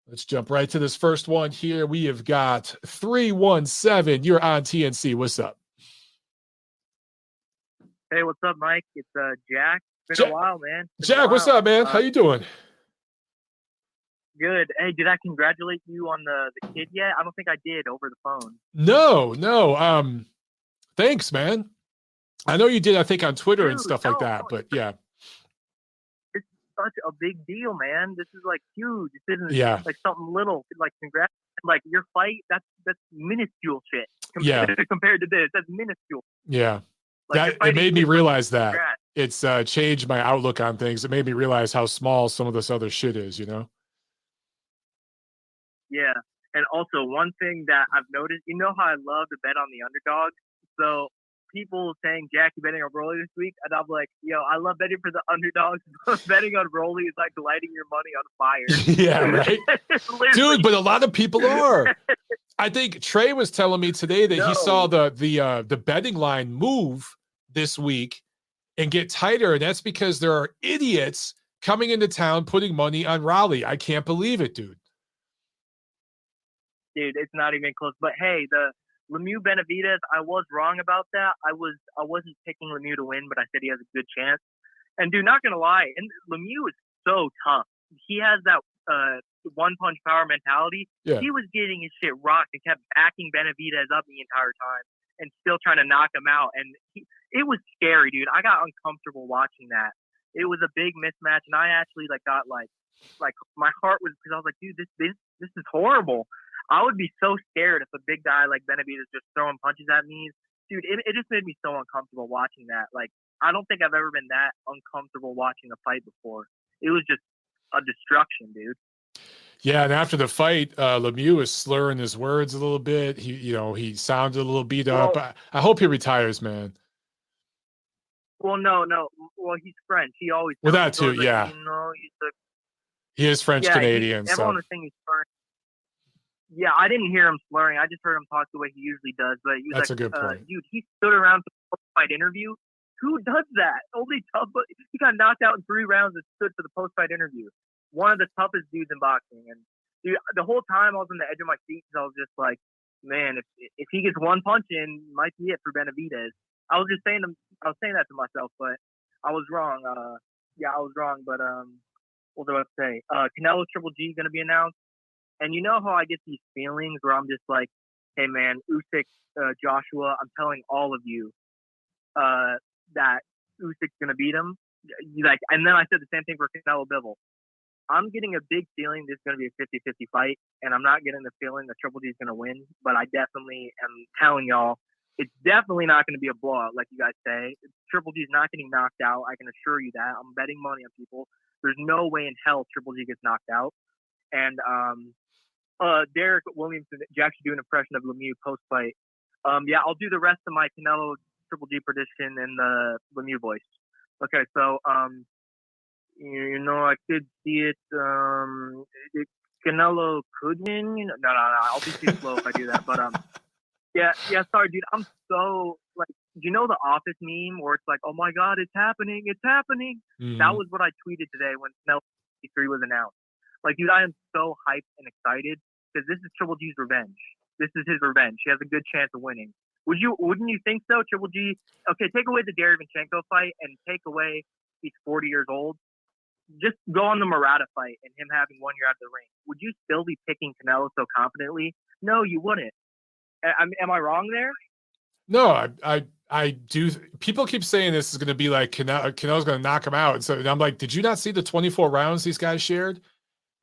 Let's jump right to this first one here. We have got 317. You're on TNC. What's up? Hey, what's up, Mike? It's Jack. It's been a while, man. Jack, what's up, man? How you doing? Good. Hey, did I congratulate you on the kid yet? I don't think I did over the phone. No. Thanks, man. I know you did, I think, on Twitter and stuff like that, but yeah. It's such a big deal, man. This is like huge. This isn't like something little. Like, congrats. Like, your fight, that's minuscule shit compared to this. That's minuscule. Yeah. Like, it made me realize that. Congrats. It's changed my outlook on things. It made me realize how small some of this other shit is, you know? Yeah. And also, one thing that I've noticed, you know how I love to bet on the underdog? So people saying, Jack, you betting on Rolly this week? And I'm like, yo, I love betting for the underdogs. Betting on Rolly is like lighting your money on fire. Yeah, right? Dude, but a lot of people are. I think Trey was telling me today that he saw the betting line move this week and get tighter, and that's because there are idiots coming into town putting money on Raleigh. I can't believe it, dude. Dude, it's not even close. But hey, the Lemieux Benavidez, I was wrong about that. I wasn't picking Lemieux to win, but I said he has a good chance. And dude, not gonna lie, and Lemieux is so tough. He has that one punch power mentality. Yeah. He was getting his shit rocked and kept backing Benavidez up the entire time and still trying to knock him out. And it was scary, dude. I got uncomfortable watching that. It was a big mismatch, and I actually got like my heart was, because I was like, dude, this is horrible. I would be so scared if a big guy like Benavidez just throwing punches at me. Dude, it just made me so uncomfortable watching that. Like, I don't think I've ever been that uncomfortable watching a fight before. It was just a destruction, dude. Yeah, and after the fight, Lemieux was slurring his words a little bit. He sounded a little beat up. I hope he retires, man. Well, no. Well, he's French. He always. Well, that too, yeah. He is French Canadian. Everyone was saying he's French. Yeah, I didn't hear him slurring. I just heard him talk the way he usually does. But he was That's a good point. Dude, he stood around for the post-fight interview. Who does that? He got knocked out in 3 rounds and stood for the post-fight interview. One of the toughest dudes in boxing. And dude, the whole time I was on the edge of my seat because I was just like, man, if he gets one punch in, might be it for Benavidez. I was saying that to myself, but I was wrong. I was wrong. But what was I about to say? Canelo Triple G going to be announced. And you know how I get these feelings where I'm just like, hey, man, Usyk, Joshua, I'm telling all of you that Usyk's going to beat him. And then I said the same thing for Canelo Bivol. I'm getting a big feeling this is going to be a 50-50 fight, and I'm not getting the feeling that Triple G is going to win. But I definitely am telling y'all, it's definitely not going to be a blowout like you guys say. Triple G is not getting knocked out. I can assure you that. I'm betting money on people. There's no way in hell Triple G gets knocked out. And Derek Williamson, Jack should do an impression of Lemieux post-fight. I'll do the rest of my Canelo Triple G prediction in the Lemieux voice. Okay, so, I could see it. Canelo could win. No. I'll be too slow if I do that. But, sorry, dude. I'm so, you know the Office meme where it's like, oh, my God, it's happening. It's happening. Mm-hmm. That was what I tweeted today when Canelo 3 was announced. Dude, I am so hyped and excited because this is Triple G's revenge. This is his revenge. He has a good chance of winning. Wouldn't you think so, Triple G? Okay, take away the Derevyanchenko fight and take away he's 40 years old. Just go on the Murata fight and him having 1 year out of the ring. Would you still be picking Canelo so confidently? No, you wouldn't. Am I wrong there? No, I do. People keep saying this is going to be like Canelo's going to knock him out. And I'm like, did you not see the 24 rounds these guys shared?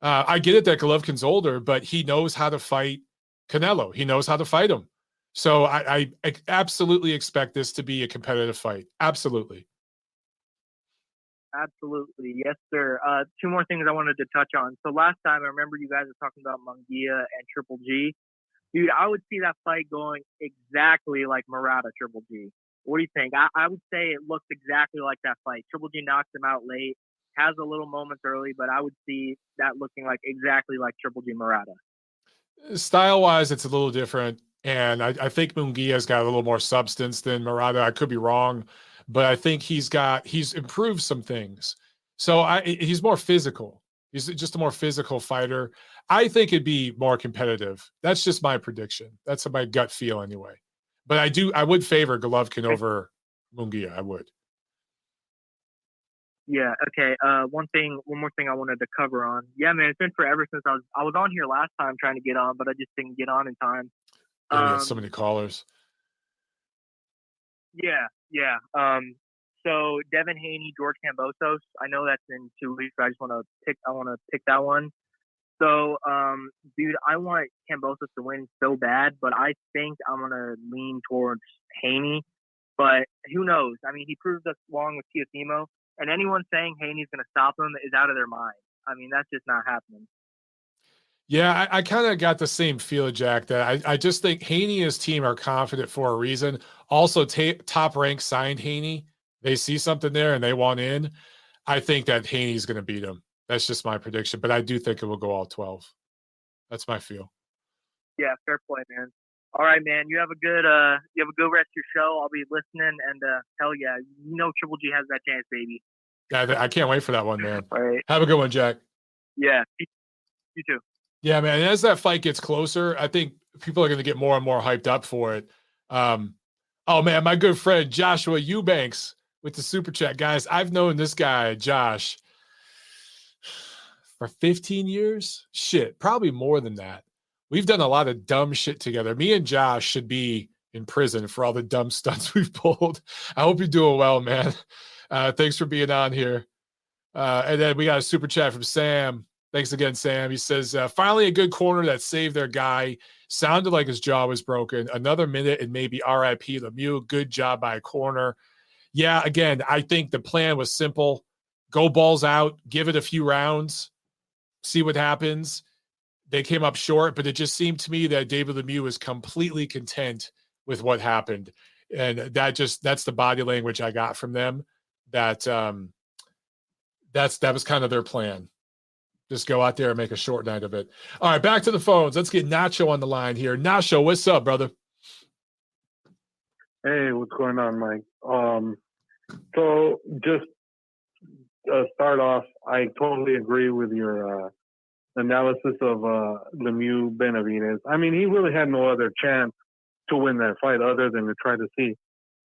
I get it that Golovkin's older, but he knows how to fight Canelo. He knows how to fight him. So I absolutely expect this to be a competitive fight. Absolutely. Absolutely. Yes, sir. Two more things I wanted to touch on. So last time, I remember you guys were talking about Munguia and Triple G. Dude, I would see that fight going exactly like Murata Triple G. What do you think? I would say it looks exactly like that fight. Triple G knocks him out late, has a little moments early, but I would see that looking like exactly like Triple G Murata. Style-wise, it's a little different. And I think Munguia's got a little more substance than Murata. I could be wrong, but I think he's improved some things. So he's more physical. He's just a more physical fighter. I think it'd be more competitive. That's just my prediction. That's my gut feel anyway. But I would favor Golovkin over Munguia. I would. Yeah. Okay. One more thing I wanted to cover on. Yeah, man, it's been forever since I was on here last time trying to get on, but I just didn't get on in time. Yeah, we had so many callers. Yeah. So Devin Haney, George Kambosos. I know that's in 2 weeks, but I want to pick that one. So, dude, I want Kambosos to win so bad, but I think I'm gonna lean towards Haney. But who knows? I mean, he proved us wrong with Teofimo, and anyone saying Haney's gonna stop him is out of their mind. I mean, that's just not happening. Yeah, I kind of got the same feel, Jack, that I just think Haney and his team are confident for a reason. Also, Top Rank signed Haney. They see something there and they want in. I think that Haney's going to beat him. That's just my prediction, but I do think it will go all 12. That's my feel. Yeah, fair play, man. All right, man. You have a good rest of your show. I'll be listening, and hell yeah, Triple G has that chance, baby. Yeah, I can't wait for that one, man. All right. Have a good one, Jack. Yeah, you too. Yeah, man. And as that fight gets closer, I think people are going to get more and more hyped up for it. Oh man, my good friend Joshua Eubanks with the super chat, guys. I've known this guy, Josh, for 15 years. Shit, probably more than that. We've done a lot of dumb shit together. Me and Josh should be in prison for all the dumb stunts we've pulled. I hope you're doing well, man. Thanks for being on here. And then we got a super chat from Sam. Thanks again, Sam. He says, finally a good corner that saved their guy. Sounded like his jaw was broken. Another minute and maybe RIP Lemieux. Good job by a corner. Yeah, again, I think the plan was simple. Go balls out, give it a few rounds, see what happens. They came up short, but it just seemed to me that David Lemieux was completely content with what happened. And that's the body language I got from them. That was kind of their plan. Just go out there and make a short night of it. All right, back to the phones. Let's get Nacho on the line here. Nacho, what's up, brother? Hey, what's going on, Mike? So just start off, I totally agree with your analysis of Lemieux Benavidez. I mean, he really had no other chance to win that fight other than to try to see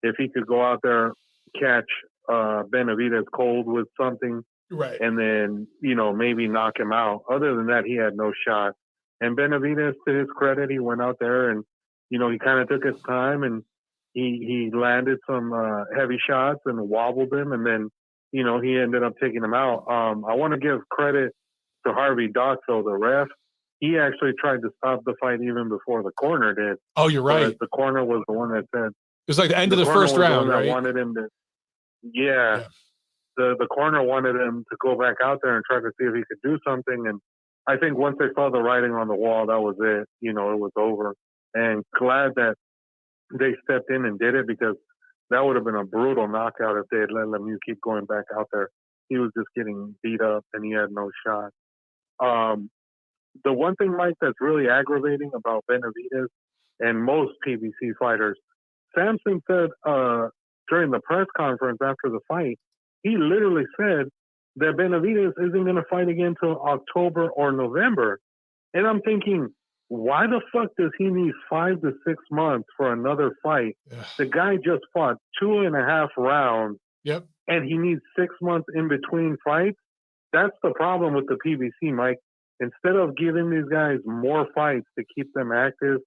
if he could go out there, catch Benavidez cold with something. Right. And then, maybe knock him out. Other than that, he had no shot. And Benavidez, to his credit, he went out there and, he kind of took his time and he landed some heavy shots and wobbled him. And then, he ended up taking him out. I want to give credit to Harvey Doxo, the ref. He actually tried to stop the fight even before the corner did. Oh, you're right. The corner was the one that said. It was like the end of the first round, right? Wanted him to, yeah. The corner wanted him to go back out there and try to see if he could do something. And I think once they saw the writing on the wall, that was it. It was over. And glad that they stepped in and did it, because that would have been a brutal knockout if they had let Lemieux keep going back out there. He was just getting beat up and he had no shot. The one thing, Mike, that's really aggravating about Benavidez and most PBC fighters, Sampson said during the press conference after the fight, he literally said that Benavidez isn't going to fight again until October or November. And I'm thinking, why the fuck does he need 5 to 6 months for another fight? Ugh. The guy just fought 2.5 rounds. Yep. And he needs 6 months in between fights. That's the problem with the PBC, Mike. instead of giving these guys more fights to keep them active,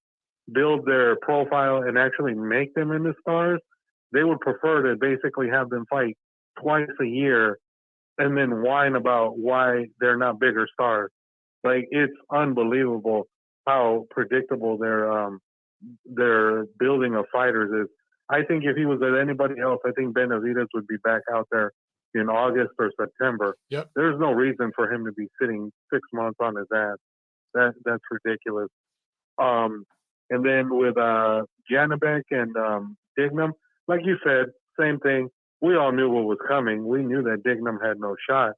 build their profile, and actually make them into stars, they would prefer to basically have them fight twice a year and then whine about why they're not bigger stars. Like, it's unbelievable how predictable their building of fighters is. I think if he was at anybody else, I think Benavidez would be back out there in August or September. Yep. There's no reason for him to be sitting 6 months on his ass. That's ridiculous. And then with Janibek and Dignum, like you said, same thing. We all knew what was coming. We knew that Dignum had no shot.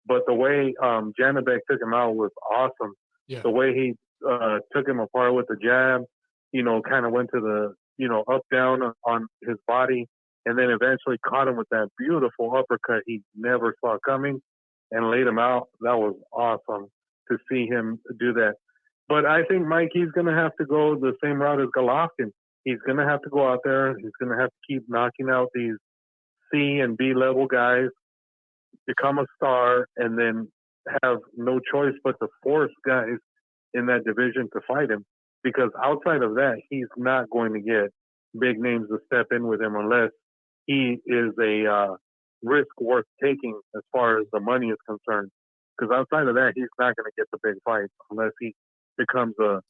But the way Janibek took him out was awesome. Yeah. The way he took him apart with the jab, kind of went to the, up, down on his body, and then eventually caught him with that beautiful uppercut he never saw coming and laid him out. That was awesome to see him do that. But I think, Mike, he's going to have to go the same route as Golovkin. He's going to have to go out there. He's going to have to keep knocking out these C and B level guys, become a star, and then have no choice but to force guys in that division to fight him. Because outside of that, he's not going to get big names to step in with him unless he is a risk worth taking as far as the money is concerned. Because outside of that, he's not going to get the big fights unless he becomes a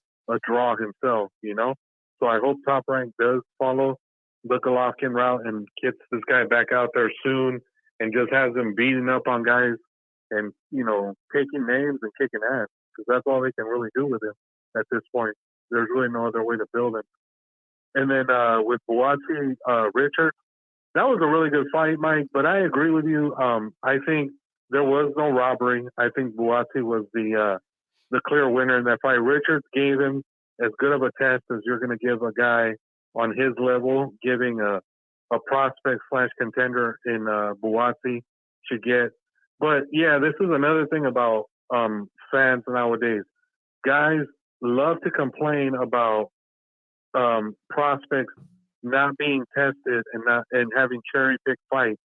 draw himself, So I hope Top Rank does follow the Golovkin route and gets this guy back out there soon and just has him beating up on guys and, taking names and kicking ass. Because that's all they can really do with him at this point. There's really no other way to build him. And then with Bowatsi, Richard, that was a really good fight, Mike. But I agree with you. I think there was no robbery. I think Bowatsi was the clear winner in that fight. Richards gave him as good of a test as you're going to give a guy on his level, giving a prospect / contender in Bowatsi should get. But yeah, this is another thing about fans nowadays. Guys love to complain about prospects not being tested and having cherry picked fights